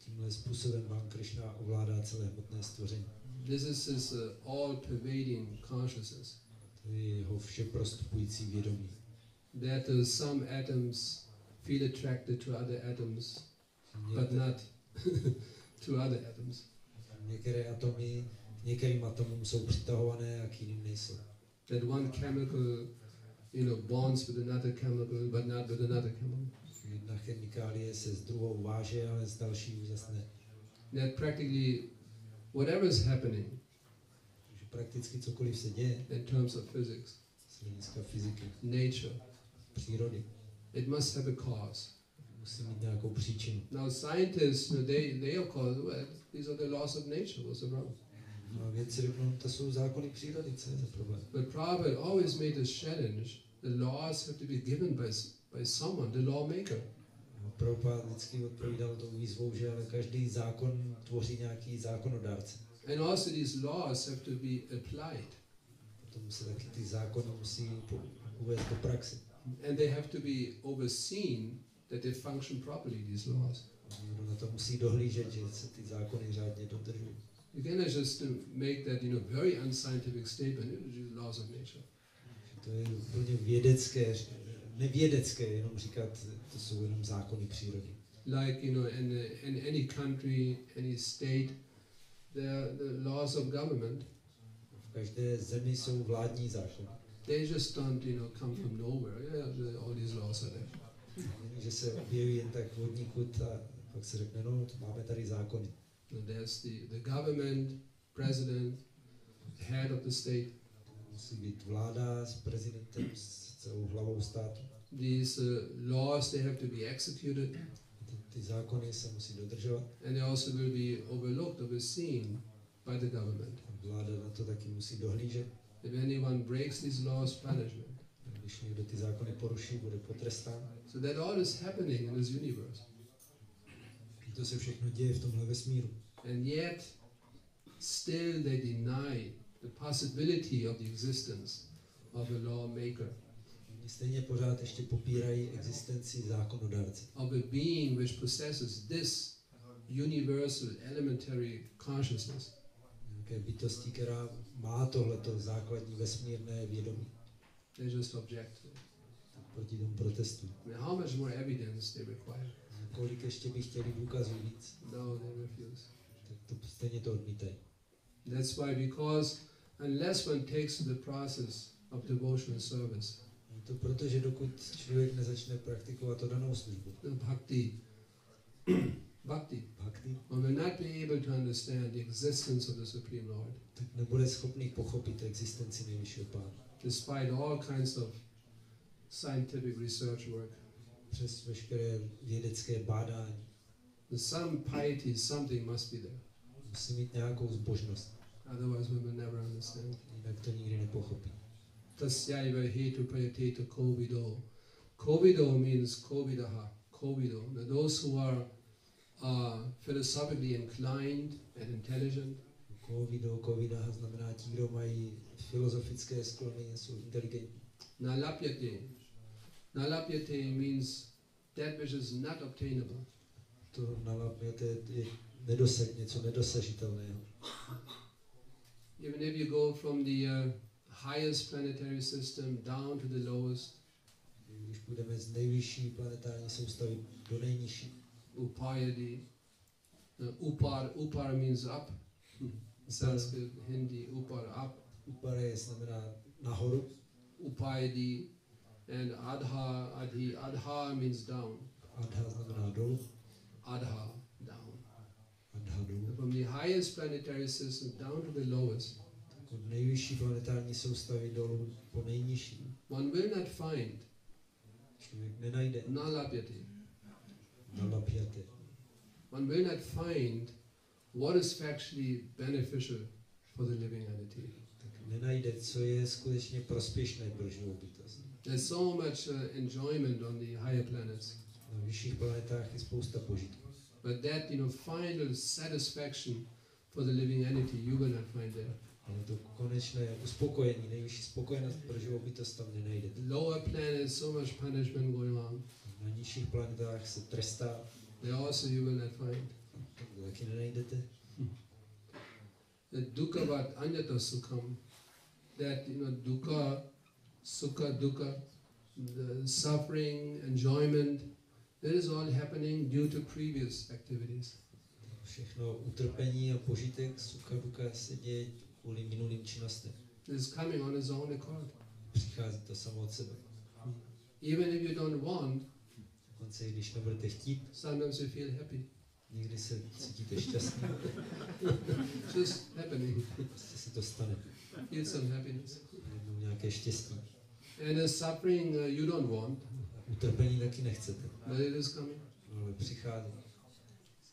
Speaker 3: Tímhle způsobem Pán Krishna ovládá celé hmotné stvoření.
Speaker 1: This is his all-pervading consciousness.
Speaker 3: To je jeho všeprostupující vědomí.
Speaker 1: That some atoms feel attracted to other atoms, but not to other atoms.
Speaker 3: Některé atomy, některým atomům jsou přitahované a k jiným nejsou.
Speaker 1: That one chemical, bonds with another chemical, but not with another chemical.
Speaker 3: Jedna chemikálie se s druhou váže, ale s další zase ne.
Speaker 1: That practically whatever is happening,
Speaker 3: takže prakticky cokoliv se děje,
Speaker 1: in terms of physics,
Speaker 3: z hlediska fyziky,
Speaker 1: nature,
Speaker 3: přírody,
Speaker 1: it must have a cause.
Speaker 3: Musí mít nějakou příčinu.
Speaker 1: Now scientists, they of course, well, these are the laws of nature. What's the problem?
Speaker 3: No, vědci řeknou, to jsou zákony přírody, co je za problém.
Speaker 1: But Prabhupada always made this challenge: the laws have to be given by someone, the lawmaker.
Speaker 3: Prabhupada vždycky odpovídal tou výzvou, že ale každý zákon tvoří nějaký zákonodárce.
Speaker 1: And also these laws have to be applied.
Speaker 3: Potom se taky ty zákony musí uvést do praxe.
Speaker 1: And they have to be overseen that they function properly, these laws.
Speaker 3: Někdo na to musí dohlížet, že se ty zákony řádně dodržují.
Speaker 1: You cannot just make that, very unscientific statement, laws of nature.
Speaker 3: To je úplně vědecké, nevědecké, jenom říkat, to jsou jenom zákony přírody.
Speaker 1: Like, in any country, any state, there are the laws of government.
Speaker 3: V každé zemi jsou vládní zákony.
Speaker 1: They just don't, come from nowhere. Yeah, all these laws are there.
Speaker 3: Že se objeví jen tak vodníkud a pak se řekne, no, máme tady zákony.
Speaker 1: And there's the government, president, head of the state.
Speaker 3: Musí být vláda s prezidentem, s celou hlavou státu.
Speaker 1: These laws, they have to be executed.
Speaker 3: Ty zákony se musí dodržovat.
Speaker 1: And they also will be overlooked, overseen by the government.
Speaker 3: Vláda na to taky musí dohlížet.
Speaker 1: If anyone breaks these laws, punishment.
Speaker 3: Když někdo ty zákony poruší, bude potrestán.
Speaker 1: So that all is happening in this universe.
Speaker 3: To se všechno děje v tomhle vesmíru.
Speaker 1: And yet, still they deny the possibility of the existence of a lawmaker,
Speaker 3: Stejně pořád ještě popírají existenci zákonodárce.
Speaker 1: of a being which possesses this universal elementary consciousness.
Speaker 3: Nějaké bytosti, která má tohleto základní vesmírné vědomí.
Speaker 1: They just object.
Speaker 3: Tak proti tomu protestují.
Speaker 1: I mean, how much more evidence they require?
Speaker 3: Kolik ještě by chtěli důkazů víc,
Speaker 1: No, they refuse.
Speaker 3: tak to stejně to odmítají.
Speaker 1: That's why, because unless one takes to the process of devotional service,
Speaker 3: Je to proto, že dokud člověk nezačne praktikovat to danou službu,
Speaker 1: the bhakti, one will not be able to understand the existence of the Supreme Lord,
Speaker 3: tak nebude schopný pochopit existenci nejvyššího Pána.
Speaker 1: despite all kinds of scientific research work.
Speaker 3: Přes veškeré vědecké bádání
Speaker 1: Some piety, something must be there.
Speaker 3: musí mít nějakou zbožnost,
Speaker 1: Otherwise, we will never understand.
Speaker 3: jinak to nikdy nepochopí.
Speaker 1: Tasyaiva hetu prayateta kovido. Kovido means kovidaha, kovido. Now those who are philosophically inclined and intelligent,
Speaker 3: Kovida znamená ti, kdo mají filozofické sklony, jsou inteligentní.
Speaker 1: nalapyate. Nalapyate means that which is not obtainable.
Speaker 3: To nalapněte je něco nedosažitelného.
Speaker 1: Even if you go from the highest planetary system down to the lowest,
Speaker 3: Když půjdeme z nejvyšší planetární soustavy do nejnižší,
Speaker 1: upayadi. Upar means up. Sanskrit, Hindi, upar, up.
Speaker 3: Upare znamená nahoru,
Speaker 1: Upayadi. And adha means down.
Speaker 3: adha znamená dolů,
Speaker 1: Adha, down.
Speaker 3: adha dolů.
Speaker 1: From the highest planetary system down to the lowest,
Speaker 3: Od nejvyšší planetární soustavy dolů po nejnižší.
Speaker 1: one will not find
Speaker 3: Člověk nenajde
Speaker 1: nalapyate.
Speaker 3: nalapjate.
Speaker 1: One will not find what is factually beneficial for the living entity.
Speaker 3: Tak nenajde, co je skutečně prospěšné pro živou bytost.
Speaker 1: There's so much enjoyment on the higher planets,
Speaker 3: Na vyšších planetách je spousta požitků.
Speaker 1: but that final satisfaction for the living entity you will not find there.
Speaker 3: Ale to konečné uspokojení, nejvyšší spokojenost pro živou bytost tam nenajdete.
Speaker 1: Lower planets, so much punishment going on.
Speaker 3: Na nižších planetách se trestá,
Speaker 1: There also you will not find.
Speaker 3: to taky nenajdete.
Speaker 1: The dukkhavat anyata sukham, that dukkha, sukha, dukkha, the suffering, enjoyment, that is all happening due to previous activities.
Speaker 3: Všechno utrpení a požitek, sukha dukkha se děje kvůli minulým činnostem.
Speaker 1: It is coming on its own accord.
Speaker 3: Přichází to samo od sebe.
Speaker 1: Even if you don't want,
Speaker 3: Dokonce i když nebudete chtít,
Speaker 1: sometimes you feel happy.
Speaker 3: někdy se cítíte šťastný,
Speaker 1: Just happening.
Speaker 3: prostě se to stane.
Speaker 1: Feel some happiness.
Speaker 3: Najednou nějaké štěstí.
Speaker 1: And the suffering you don't want,
Speaker 3: Utrpení taky nechcete,
Speaker 1: but it is coming.
Speaker 3: ale přichází.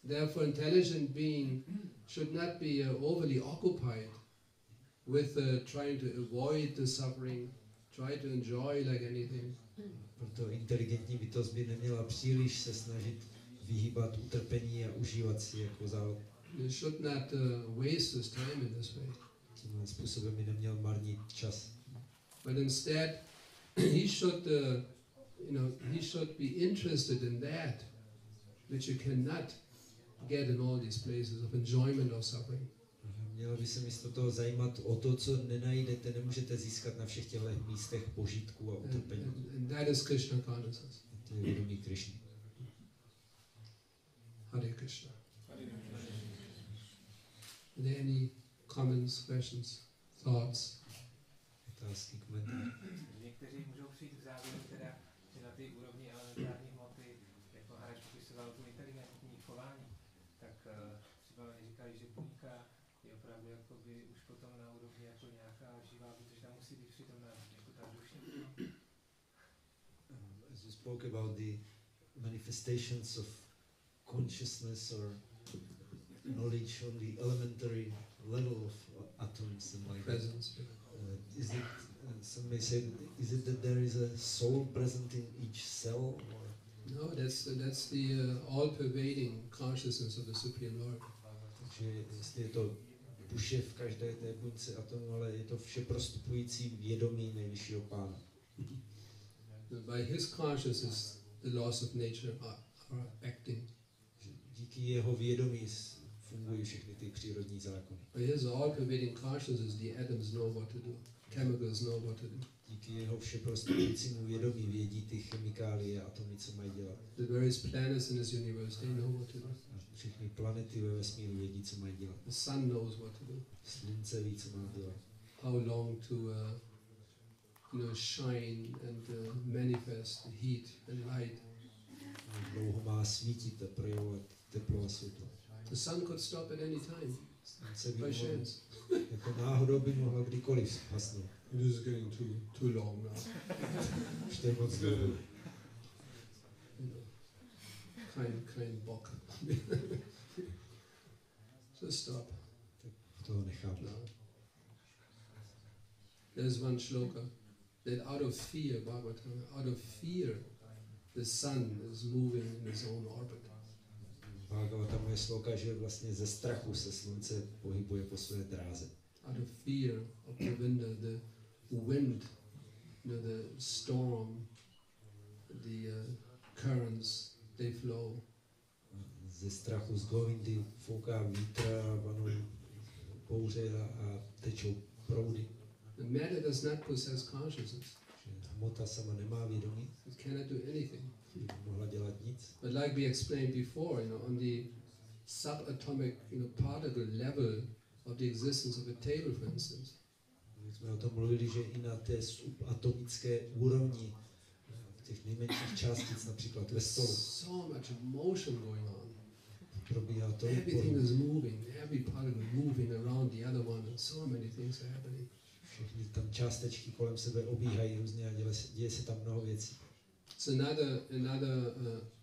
Speaker 1: Therefore, intelligent being should not be overly occupied with trying to avoid the suffering, try to enjoy like anything.
Speaker 3: Proto inteligentní bytost by neměla příliš se snažit vyhýbat utrpení a užívat si jako zálib.
Speaker 1: He should not waste his time in this way.
Speaker 3: Tímhle způsobem by neměl marnit čas.
Speaker 1: But instead, he should, he should be interested in that which you cannot get in all these places of enjoyment or suffering.
Speaker 3: Mělo by se místo toho zajímat o to, co nenajdete, nemůžete získat na všech těchto místech požitku a utrpení.
Speaker 1: And that is Krishna consciousness.
Speaker 3: To je vědomí Krišny.
Speaker 1: Hare Krishna. Are there any comments, questions, thoughts?
Speaker 3: Otázky, komentáře.
Speaker 2: Někteří můžou přijít k závěru, teda, že na té úrovni elementární hmoty, jako Harač popisoval tu inteligentní chování, tak třeba říkají, že buňka je opravdu jakoby už potom na úrovni jako nějaká živá, protože tam musí být přítomná jako ta duše.
Speaker 3: As you spoke about the manifestations of consciousness or knowledge on the elementary level of atoms and like
Speaker 1: presence.
Speaker 3: that. Is it, some may say, is it that there is a soul present in each cell? Or?
Speaker 1: No, that's the all-pervading consciousness of the Supreme Lord.
Speaker 3: Takže jestli je to duše v každé té buňce atomu, ale je to vše prostupující vědomí nejvyššího Pána.
Speaker 1: By his consciousness, the laws of nature are acting.
Speaker 3: Díky jeho vědomí fungují všechny ty přírodní zákony.
Speaker 1: By his all-pervading consciousness, the atoms know what to do, chemicals know what to do.
Speaker 3: Díky jeho všeprostupujícímu vědomí vědí ty chemikálie a atomy, co mají dělat.
Speaker 1: The various planets in this universe, they know what to do.
Speaker 3: Všechny planety ve vesmíru vědí, co mají dělat.
Speaker 1: The sun knows what to do.
Speaker 3: Slunce ví, co má dělat.
Speaker 1: How long to shine and manifest heat and light.
Speaker 3: Jak dlouho má svítit a projevovat teplo a světlo.
Speaker 1: The sun could stop at any time.
Speaker 3: Slunce by
Speaker 1: By
Speaker 3: mohlo,
Speaker 1: chance.
Speaker 3: jako náhodou by mohlo kdykoliv hasnout.
Speaker 1: It is getting too long now.
Speaker 3: Už to je moc dlouho.
Speaker 1: Kein Bock. So stop.
Speaker 3: Tak toho nechám.
Speaker 1: No. There's one shloka that out of fear, Bhagavatam, out of fear, the sun is moving in its own orbit.
Speaker 3: Bhagavatam je sloka, že vlastně ze strachu se slunce pohybuje po své dráze.
Speaker 1: Out of fear of the wind, the storm, the currents, they flow.
Speaker 3: Ze strachu z Govindy fouká vítr a vanují bouře a tečou proudy.
Speaker 1: The matter does not possess consciousness.
Speaker 3: Hmota sama nemá vědomí.
Speaker 1: It cannot do anything.
Speaker 3: Mohla dělat nic.
Speaker 1: But like we explained before, on the subatomic, particle level of the existence of a table, for instance.
Speaker 3: My jsme o tom mluvili, že i na té subatomické úrovni těch nejmenších částic, například ve stolu.
Speaker 1: So much motion going on.
Speaker 3: Probíhá to.
Speaker 1: Everything is moving. Every particle moving around the other one, and so many things are happening.
Speaker 3: Všechny tam částečky kolem sebe obíhají různě a děje se tam mnoho věcí.
Speaker 1: It's another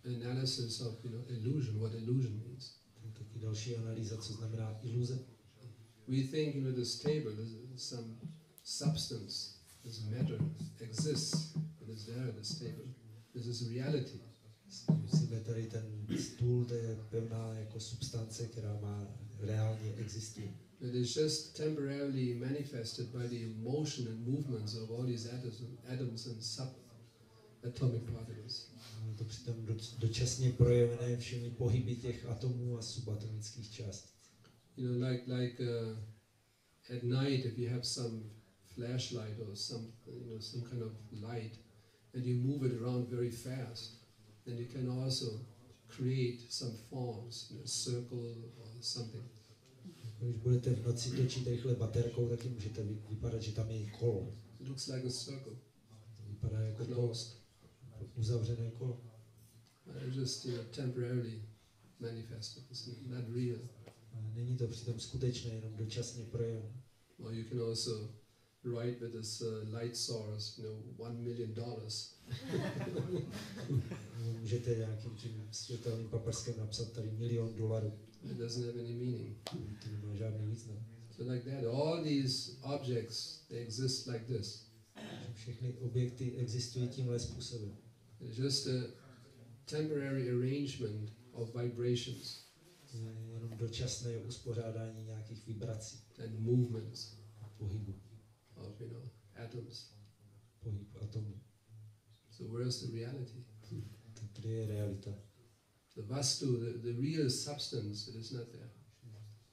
Speaker 1: analysis of illusion. What illusion means.
Speaker 3: To je taky další analýza, co znamená iluze.
Speaker 1: We think this table, some substance, this matter exists and is there. This table, this is reality.
Speaker 3: Myslíme tady ten stůl, to je pevná jako substance, která má reálně existuje.
Speaker 1: It is just temporarily manifested by the motion and movements of all these atoms and subatomic particles.
Speaker 3: Je to přitom dočasně projevené všemi pohyby těch atomů a subatomických částic.
Speaker 1: Like at night, if you have some flashlight or some kind of light, and you move it around very fast, then you can also create some forms, a circle or something.
Speaker 3: Když budete v noci točit rychle baterkou, taky můžete vypadat, že tam je kolo.
Speaker 1: It looks like a circle.
Speaker 3: Vypadá jako
Speaker 1: closed.
Speaker 3: Uzavřené kolo.
Speaker 1: Just temporarily manifested. It's not real.
Speaker 3: Není to přitom skutečné, jenom dočasně projevené.
Speaker 1: Or you can also write with this light source, $1 million.
Speaker 3: Můžete nějakým tím světelným paprskem napsat tady $1 milion.
Speaker 1: It doesn't have any meaning.
Speaker 3: To nemá žádný význam.
Speaker 1: So like that, all these objects, they exist like this.
Speaker 3: Všechny objekty existují tímhle způsobem.
Speaker 1: It's just a temporary arrangement of vibrations.
Speaker 3: Jenom dočasné uspořádání nějakých vibrací.
Speaker 1: And movements.
Speaker 3: Pohybu.
Speaker 1: Of atoms.
Speaker 3: Pohyb atomů.
Speaker 1: So where's the reality?
Speaker 3: Tak kde je realita?
Speaker 1: The vastu, the real substance, it is not there.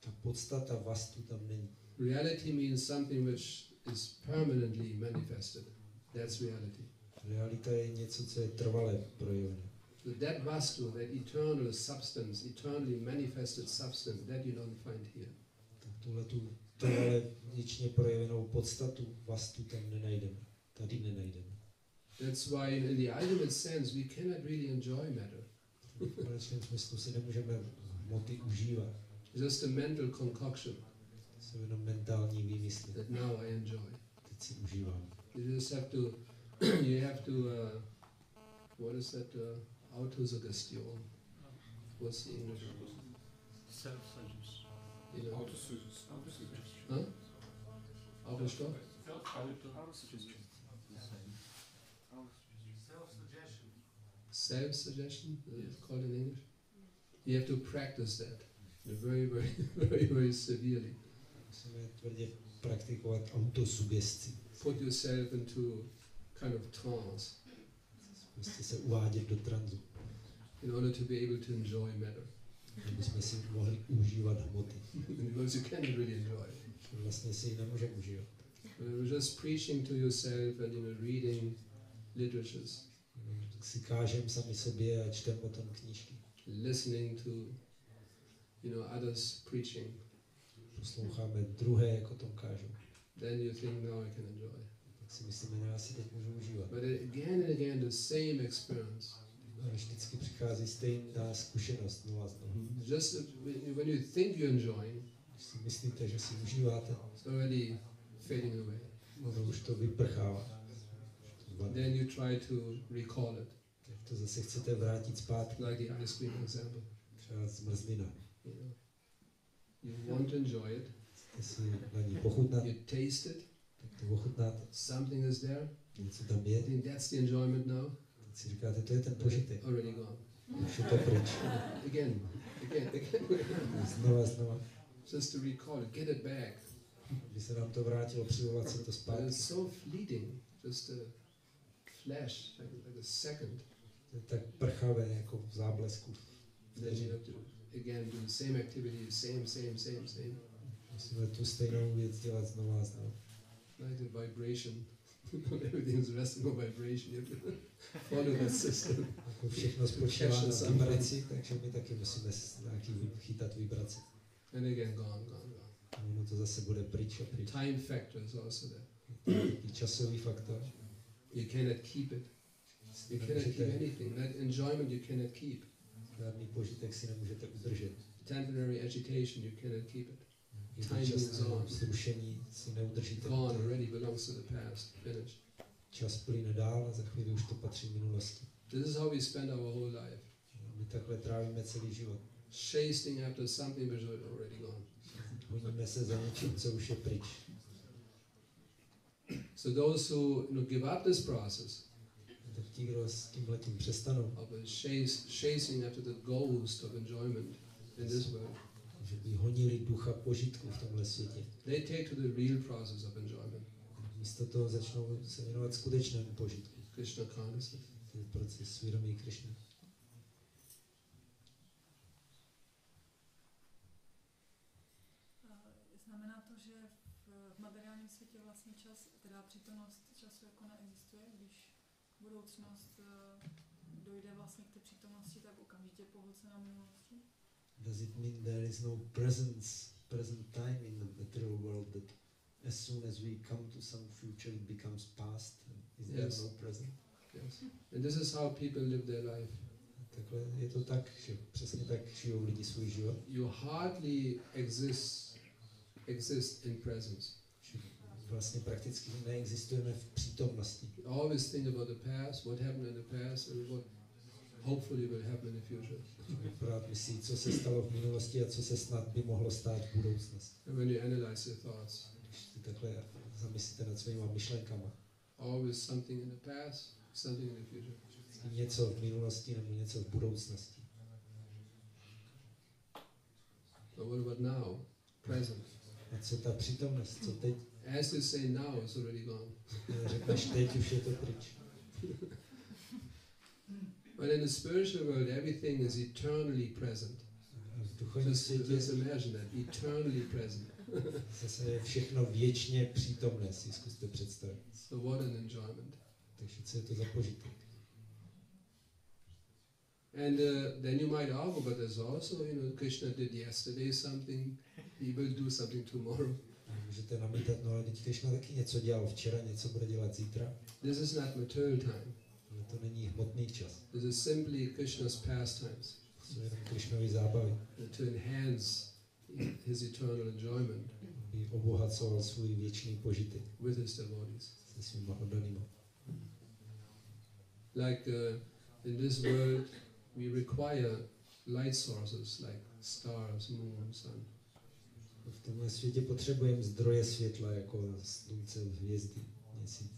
Speaker 3: Ta podstata vastu tam není.
Speaker 1: Reality means something which is permanently manifested. That's reality.
Speaker 3: Realita je něco, co je trvale projevené.
Speaker 1: So that vastu, that eternal substance, eternally manifested substance, that you don't find here.
Speaker 3: Tak tuhletu trvale věčně projevenou podstatu vastu tam nenajdeme. Tady nenajdeme.
Speaker 1: That's why in the ultimate sense we cannot really enjoy matter.
Speaker 3: V konečném smyslu si nemůžeme hmoty užívat.
Speaker 1: Just a mental concoction.
Speaker 3: Jsou jenom mentální výmysly.
Speaker 1: That now I enjoy.
Speaker 3: Teď si užívám.
Speaker 1: You just have to, what is that, autosuggestion? what's the English?
Speaker 4: Self-suggestion.
Speaker 1: You know?
Speaker 4: Auto-suggestion.
Speaker 1: Huh? Autostopp?
Speaker 4: Auto-suggestion.
Speaker 1: Self-suggestion? It's called in English? You have to practice that very, very, very, very severely.
Speaker 3: Musíme tvrdě praktikovat autosugesti.
Speaker 1: Put yourself into kind of trance
Speaker 3: Prostě se uvádět do tranzu,
Speaker 1: in order to be able to enjoy matter.
Speaker 3: aby jsme si mohli užívat hmoty.
Speaker 1: Because you can't really enjoy it.
Speaker 3: Vlastně si ji nemůžeme užívat.
Speaker 1: Just preaching to yourself and reading literatures,
Speaker 3: Tak si kážem sami sobě a čtem o tom knížky.
Speaker 1: listening to others preaching.
Speaker 3: Posloucháme druhé, jak o tom kážou.
Speaker 1: Then you think, now I can enjoy.
Speaker 3: Tak si myslíme, že já si teď můžu užívat.
Speaker 1: But again and again the same experience.
Speaker 3: A vždycky přichází stejná zkušenost, nová znovu.
Speaker 1: Just when you think you're enjoying,
Speaker 3: Když si myslíte, že si užíváte,
Speaker 1: it's already fading away.
Speaker 3: ono už to vyprchává.
Speaker 1: Then you try to recall it,
Speaker 3: Tak to zase chcete vrátit zpátky,
Speaker 1: like the ice cream example.
Speaker 3: třeba zmrzlina.
Speaker 1: You want to enjoy it,
Speaker 3: Chcete si na ní pochutnat,
Speaker 1: you taste it,
Speaker 3: tak to ochutnáte.
Speaker 1: something is there,
Speaker 3: Něco tam
Speaker 1: I
Speaker 3: je,
Speaker 1: think that's the enjoyment now,
Speaker 3: teď si říkáte, to je ten požitek.
Speaker 1: already gone.
Speaker 3: Už je to pryč.
Speaker 1: Again,
Speaker 3: Znova.
Speaker 1: just to recall it, get it back.
Speaker 3: Když se nám to vrátilo, přivolat se to
Speaker 1: But
Speaker 3: zpátky.
Speaker 1: it's so fleeting, just a flash, like a second.
Speaker 3: To je tak prchavé, jako v záblesku.
Speaker 1: Then you have to again do the same activity, same.
Speaker 3: Musíme tu stejnou věc dělat znova a znova.
Speaker 1: Like the vibration. Everything is resting on vibration. You have to follow that system.
Speaker 3: Jako všechno spočívá na vibraci, takže my taky musíme chytat vibraci.
Speaker 1: And again, gone.
Speaker 3: A ono to zase bude pryč a pryč.
Speaker 1: Time factor is also there.
Speaker 3: I časový faktor.
Speaker 1: You cannot keep it. You cannot keep anything. That enjoyment you cannot keep.
Speaker 3: Žádný požitek si nemůžete udržet.
Speaker 1: Temporary agitation, you cannot keep it.
Speaker 3: I
Speaker 1: Time moves
Speaker 3: dočasné
Speaker 1: on.
Speaker 3: vzrušení si neudržíte.
Speaker 1: Gone already, belongs to the past. Finished.
Speaker 3: Čas plyne dál a za chvíli už to patří minulosti.
Speaker 1: This is how we spend our whole life.
Speaker 3: My takhle trávíme celý život.
Speaker 1: Chasing after something which is already gone.
Speaker 3: Honíme se za něčím, co už je pryč.
Speaker 1: So those who give up this process
Speaker 3: Tak ti, kdo s tímhletím přestanou,
Speaker 1: of chasing after the ghost of enjoyment in this world,
Speaker 3: že by honili ducha požitku v tomhle světě.
Speaker 1: they take to the real process of enjoyment,
Speaker 3: Místo toho začnou se věnovat skutečnému požitku.
Speaker 1: Krishna consciousness.
Speaker 3: To je proces svědomí Krišny.
Speaker 5: Znamená to, že v materiálním světě vlastně čas, teda přítomnost času jako neexistuje, když budoucnost dojde vlastně k té přítomnosti, tak okamžitě pohlcena minulostí?
Speaker 3: Does it mean there is no present time in the material world, that as soon as we come to some future it becomes past? Is there
Speaker 1: Yes.
Speaker 3: no present?
Speaker 1: Yes. And this is how people live their life.
Speaker 3: Takhle je to tak, že přesně tak žijou lidi svůj život.
Speaker 1: You hardly exist in presence.
Speaker 3: Že vlastně prakticky neexistujeme v přítomnosti.
Speaker 1: You always think about the past, what happened in the past, and what hopefully will happen in the future.
Speaker 3: Akorát myslí, co se stalo v minulosti a co se snad by mohlo stát v budoucnosti.
Speaker 1: And when you analyze your thoughts,
Speaker 3: Když si takhle zamyslíte nad svýma myšlenkama,
Speaker 1: always something in the past, something in the future.
Speaker 3: něco v minulosti nebo něco v budoucnosti.
Speaker 1: But what about now? Present.
Speaker 3: A co ta přítomnost, co teď?
Speaker 1: As you say now, it's already gone.
Speaker 3: Řekneš teď, už je to pryč.
Speaker 1: But in the spiritual world, everything is eternally present.
Speaker 3: V duchovním světě
Speaker 1: Just imagine that, eternally present.
Speaker 3: zase je všechno věčně přítomné, si zkuste představit.
Speaker 1: So what an enjoyment.
Speaker 3: Takže co je to za požitek?
Speaker 1: And then you might argue, but there's also, Krishna did yesterday something, he will do something tomorrow.
Speaker 3: Můžete namítat, no ale teď Krishna taky něco dělal včera, něco bude dělat zítra.
Speaker 1: This is not material time.
Speaker 3: Ale to není hmotný čas.
Speaker 1: This is simply Krishna's pastimes.
Speaker 3: To jsou jenom Krishnovy zábavy.
Speaker 1: To enhance his eternal enjoyment
Speaker 3: Aby obohacoval svůj věčný požitek
Speaker 1: with his devotees.
Speaker 3: se svýma oddanýma.
Speaker 1: Like in this world, we require light sources like stars, moon, sun.
Speaker 3: V tomhle světě potřebujeme zdroje světla, jako slunce, hvězdy, měsíc.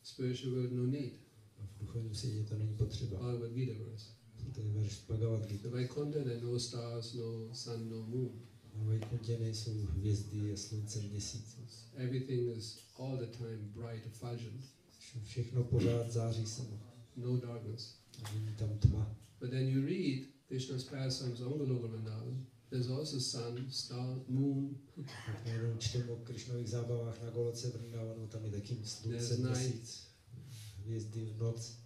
Speaker 1: Spiritual world, no need.
Speaker 3: A v duchovním světě to není potřeba.
Speaker 1: Bhagavad Gita verse.
Speaker 3: To je verš Bhagavad Gita.
Speaker 1: The Vaikuntha, there are no stars, no sun, no moon.
Speaker 3: Na Vaikuntě nejsou hvězdy, slunce, měsíc.
Speaker 1: Everything is all the time bright, effulgent.
Speaker 3: Všechno pořád září samo.
Speaker 1: No darkness.
Speaker 3: A není tam tma.
Speaker 1: But then you read Krishna's pastimes Angaloka Vrindavan. There's also sun, star, moon.
Speaker 3: Tak najednou čteme o Krišnových zábavách na Goloce Vrindavanu, tam je taky slunce, měsíc, hvězdy, noc.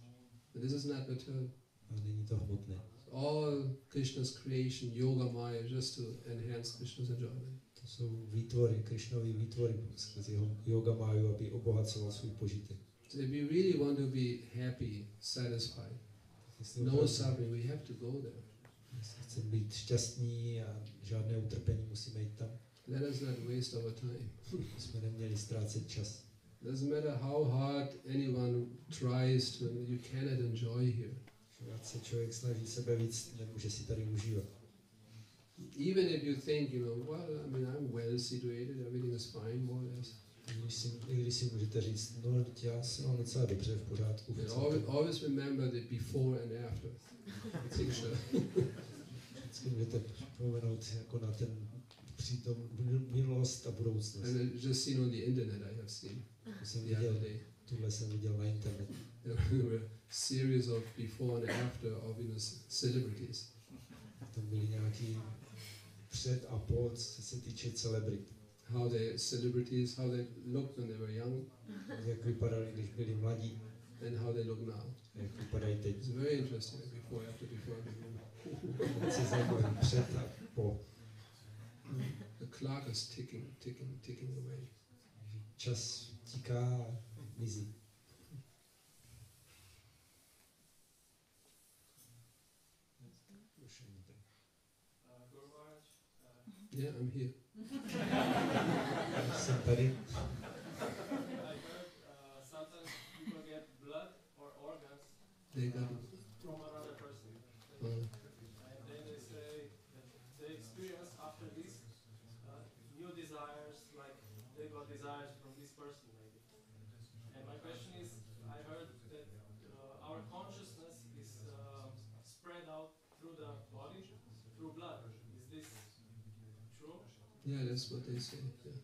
Speaker 1: But this is not material.
Speaker 3: A není to hmotné.
Speaker 1: All Krishna's creation, yoga maya, just to enhance Krishna's enjoyment.
Speaker 3: To jsou výtvory, Krišnový výtvory, skrz jeho yoga máju, aby obohacoval svůj požitek.
Speaker 1: So if we really want to be happy, satisfied, no suffering, we have to go there.
Speaker 3: Jestli chceme být šťastní a žádné utrpení, musíme jít tam.
Speaker 1: Let us not waste our time.
Speaker 3: Jsme neměli ztrácet čas.
Speaker 1: Doesn't matter how hard anyone tries to, you cannot enjoy here.
Speaker 3: Ať se člověk snaží sebe víc, nemůže si tady užívat.
Speaker 1: Even if you think, well, I mean, I'm well situated, everything is fine, more or less.
Speaker 3: I když si můžete říct, no, já jsem mám docela dobře, v pořádku.
Speaker 1: Always remember the before and after picture.
Speaker 3: Vždycky můžete vzpomenout jako na ten přítom minulost a budoucnost.
Speaker 1: I've just seen on the internet, I have seen.
Speaker 3: Tuhle jsem viděl na internetu.
Speaker 1: There were a series of before and after of celebrities.
Speaker 3: Tam byly nějaký před a po, co se týče celebrit.
Speaker 1: How they celebrities, how they looked when they were young.
Speaker 3: Jak vypadali, když byli mladí.
Speaker 1: And how they look now.
Speaker 3: Jak vypadají teď.
Speaker 1: It's very interesting. Before, after.
Speaker 3: Co zajímavé, před a po.
Speaker 1: The clock is ticking away.
Speaker 3: Čas tiká a mizí.
Speaker 1: Yeah, I'm here.
Speaker 3: Jsem tady.
Speaker 6: Sometimes people get blood or organs
Speaker 1: They got
Speaker 6: from another person. And then they say that they experience after this new desires, like they got desires from this person maybe. And my question is, I heard that our consciousness is spread out through the body, through blood. Is this true?
Speaker 1: Yeah, that's what they say. Yeah.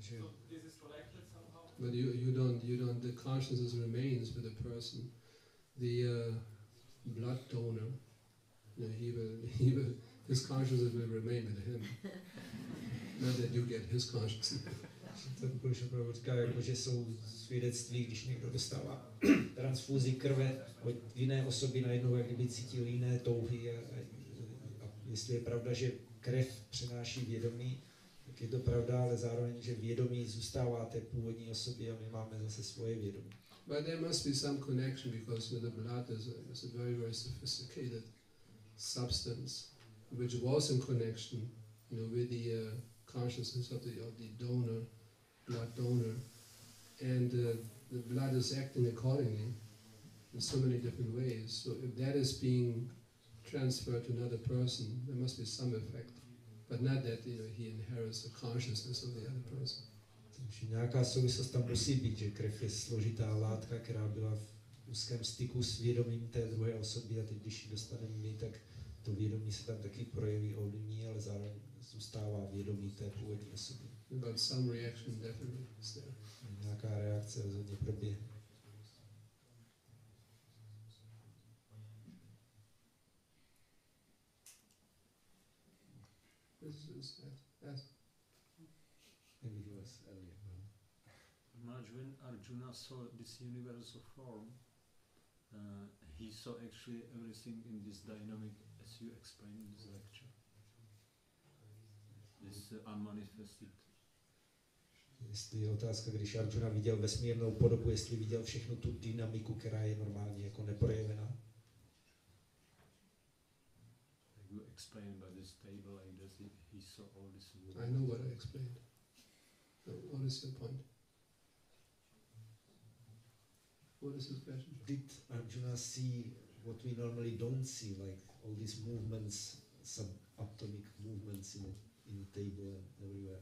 Speaker 6: So this is connected somehow?
Speaker 1: But you don't. The consciousness remains with the person. The blood donor, his consciousness will remain with him. Not that you get his consciousness.
Speaker 3: Ten Puruša Prabhu říká, jako, že jsou svědectví, když někdo dostává transfúzi krve od jiné osoby, najednou jak kdyby cítil jiné touhy. A jestli je pravda, že krev přenáší vědomí, tak je to pravda, ale zároveň, že vědomí zůstává té původní osobě a my máme zase svoje vědomí.
Speaker 1: But there must be some connection because the blood is a very, very sophisticated substance which was in connection, with the consciousness of the donor, blood donor, and the blood is acting accordingly in so many different ways. So if that is being transferred to another person, there must be some effect, but not that he inherits the consciousness of the other person.
Speaker 3: Nějaká souvislost tam musí být, že krev je složitá látka, která byla v úzkém styku s vědomím té druhé osoby a teď, když ji dostaneme my, tak to vědomí se tam taky projeví, ovlivní, ale zároveň zůstává vědomí té původní osoby.
Speaker 1: But some reaction definitely is there.
Speaker 3: Nějaká reakce rozhodně proběhne. Maybe he was earlier.
Speaker 4: Maharaj, when Arjuna saw this universal form, he saw actually everything in this dynamic as you explained in this lecture. This unmanifested.
Speaker 3: Jestli je otázka, když Arjuna viděl vesmírnou podobu, jestli viděl všechnu tu dynamiku, která je normálně jako neprojevená.
Speaker 4: You explained by this table like this, he saw all this.
Speaker 1: I know what I explained. So what is your point? What is his question?
Speaker 3: Did Arjuna see what we normally don't see, like all these movements, subatomic movements in the table and everywhere.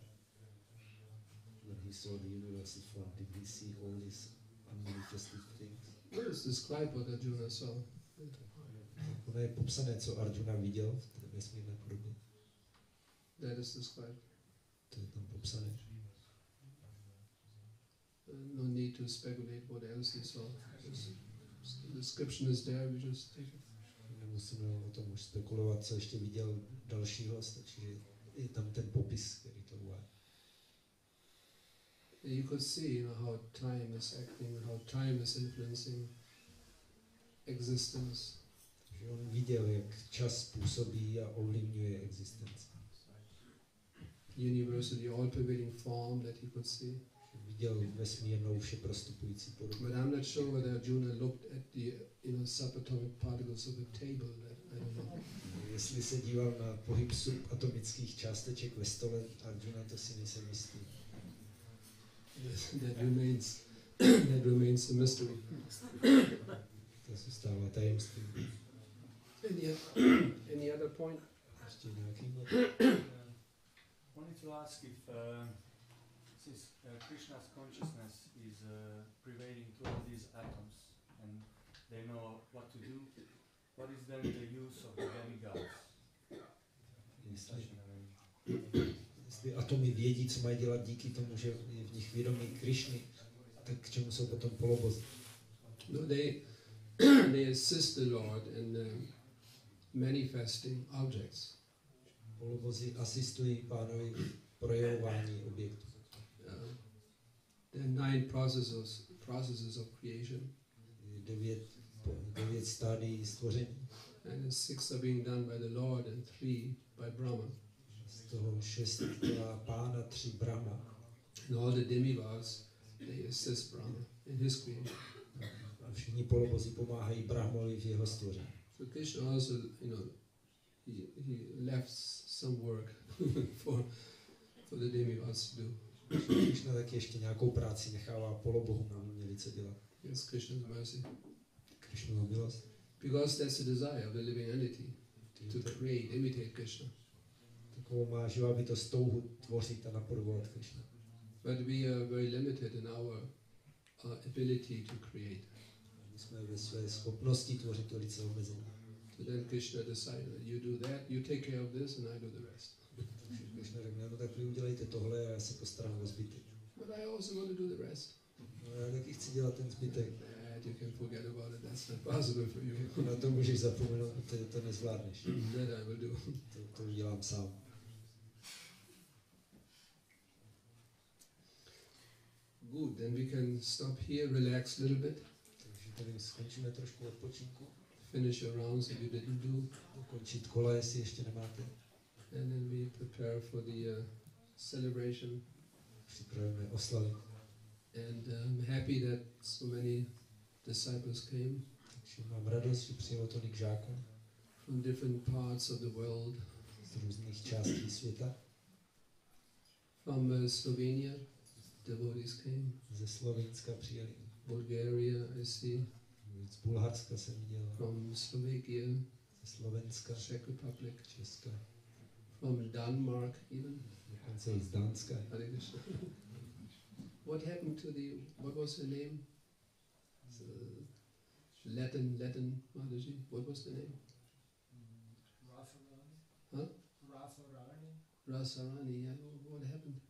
Speaker 3: When he saw the universal form, did he see all these unmanifested things?
Speaker 1: Let's describe what Arjuna saw.
Speaker 3: Ono je popsané, co Arjuna viděl v té vesmírné podobě.
Speaker 1: That is described.
Speaker 3: To je tam popsané.
Speaker 1: No need to speculate what else he saw. The description is there, we just take it.
Speaker 3: Nemusíme o tom už spekulovat, co ještě viděl dalšího, stačí, že je tam ten popis, který to uvádí.
Speaker 1: You could see, how time is acting, how time is influencing existence.
Speaker 3: Že on viděl, jak čas působí a ovlivňuje existenci.
Speaker 1: Universally all-pervading form that he could see.
Speaker 3: Viděl vesmírnou všeprostupující podobu.
Speaker 1: But I'm not sure whether Arjuna looked at the subatomic particles of a table. That I don't know.
Speaker 3: Jestli se díval na pohyb subatomických částeček ve stole, Arjuna, to si nejsem jistý.
Speaker 1: That remains a mystery.
Speaker 3: To zůstává tajemství.
Speaker 1: Any other point?
Speaker 3: Ještě nějaký bod?
Speaker 4: Wanted to ask if since Krishna's consciousness is pervading to all these atoms and they know what to do, what is then the use of the demigods?
Speaker 3: Jestli atomy vědí, co mají dělat díky tomu, že je v nich vědomí Krishny, tak k čemu jsou potom polobozy?
Speaker 1: No, they assist the Lord in manifesting objects.
Speaker 3: Polobozy asistují Pánovi v projevování objektů.
Speaker 1: There are 9 processes of creation.
Speaker 3: 9 stádií stvoření.
Speaker 1: And 6 are being done by the Lord and 3 by Brahma.
Speaker 3: Z toho 6 dělá Pána, 3 Brahma.
Speaker 1: And all the demigods, they assist Brahma in his creation.
Speaker 3: A všichni polobozy pomáhají Brahmovi v jeho stvoření.
Speaker 1: So Krishna also, he left some work for the demigods to do.
Speaker 3: Krishna taky ještě nějakou práci nechává polobohům, aby měli co dělat.
Speaker 1: Yes, Krishna's mercy.
Speaker 3: Krishnova milost.
Speaker 1: Because that's the desire of the living entity, to create, imitate Krishna.
Speaker 3: Takovou má živá bytost touhu tvořit a napodobovat Krishna.
Speaker 1: But we are very limited in our ability to create.
Speaker 3: My jsme ve své schopnosti tvořit velice omezení.
Speaker 1: So then Krishna decided, you do that, you take care of this, and I do the rest.
Speaker 3: Krishna řekne, no tak vy udělejte tohle a já se postarám o zbytek.
Speaker 1: But I also want to do the rest.
Speaker 3: No já taky chci dělat ten zbytek.
Speaker 1: That you can forget about it, that's not possible for you.
Speaker 3: Na to můžeš zapomenout, to nezvládneš.
Speaker 1: That I will do.
Speaker 3: To udělám sám.
Speaker 1: Good, then we can stop here, relax a little bit.
Speaker 3: Takže tady skončíme trošku odpočinku.
Speaker 1: Finish your rounds if you didn't do.
Speaker 3: Ukončit kola, jestli ještě nemáte.
Speaker 1: And then we prepare for the celebration.
Speaker 3: Připravíme oslavy.
Speaker 1: And I'm happy that so many disciples came
Speaker 3: Takže mám radost, že přijelo tolik žáků
Speaker 1: from different parts of the world.
Speaker 3: z různých částí světa.
Speaker 1: From Slovenia, devotees came.
Speaker 3: Ze Slovenska přijeli.
Speaker 1: Bulgaria, I see.
Speaker 3: Z Bulharska jsem viděl.
Speaker 1: From Slovakia,
Speaker 3: Ze Slovenska.
Speaker 1: Czech Republic.
Speaker 3: Česka.
Speaker 1: From Denmark even.
Speaker 3: Dokonce i z Dánska.
Speaker 1: Hare Krishna. What happened to what was her name? Latin Mataji. What was the name?
Speaker 6: Rasarani.
Speaker 1: Huh?
Speaker 6: Rasarani.
Speaker 1: Rasarani, yeah. What happened?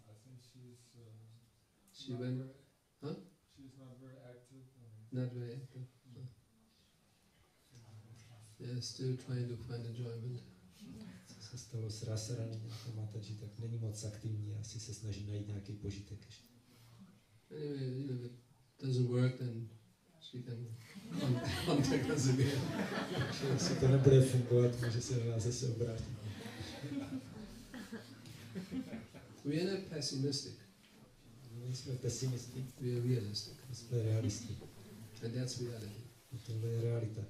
Speaker 6: I think she's.
Speaker 1: She went. Huh?
Speaker 6: She's not very active.
Speaker 1: Not very active. Huh. Yeah, still trying to find enjoyment.
Speaker 3: Co se stalo s Rasarani a Mataji, tak není moc aktivní, asi se snaží najít nějaký požitek ještě.
Speaker 1: Anyway, if it doesn't work, then she can contact us again.
Speaker 3: Jestli to nebude fungovat, může se na nás zase obrátit.
Speaker 1: We are not pessimistic.
Speaker 3: My jsme pesimisti,
Speaker 1: We are realistic.
Speaker 3: my jsme realisti.
Speaker 1: And that's reality.
Speaker 3: A tohle je realita.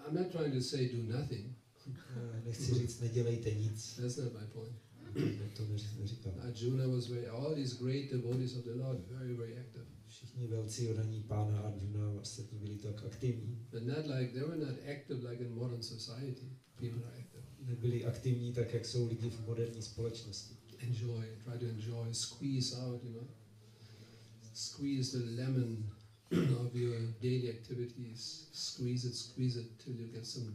Speaker 1: I'm not trying to say do nothing.
Speaker 3: Nechci říct, nedělejte nic.
Speaker 1: That's not my point.
Speaker 3: to neříkal.
Speaker 1: Arjuna was all these great devotees of the Lord, very, very active.
Speaker 3: Všichni velcí oddaní pána Arjuna a ostatní byli tak aktivní.
Speaker 1: But not like, they were not active like in modern society. People are active.
Speaker 3: Nebyli aktivní tak, jak jsou lidi v moderní společnosti.
Speaker 1: Enjoy, try to enjoy, squeeze out, squeeze the lemon of your daily activities, squeeze it till you get some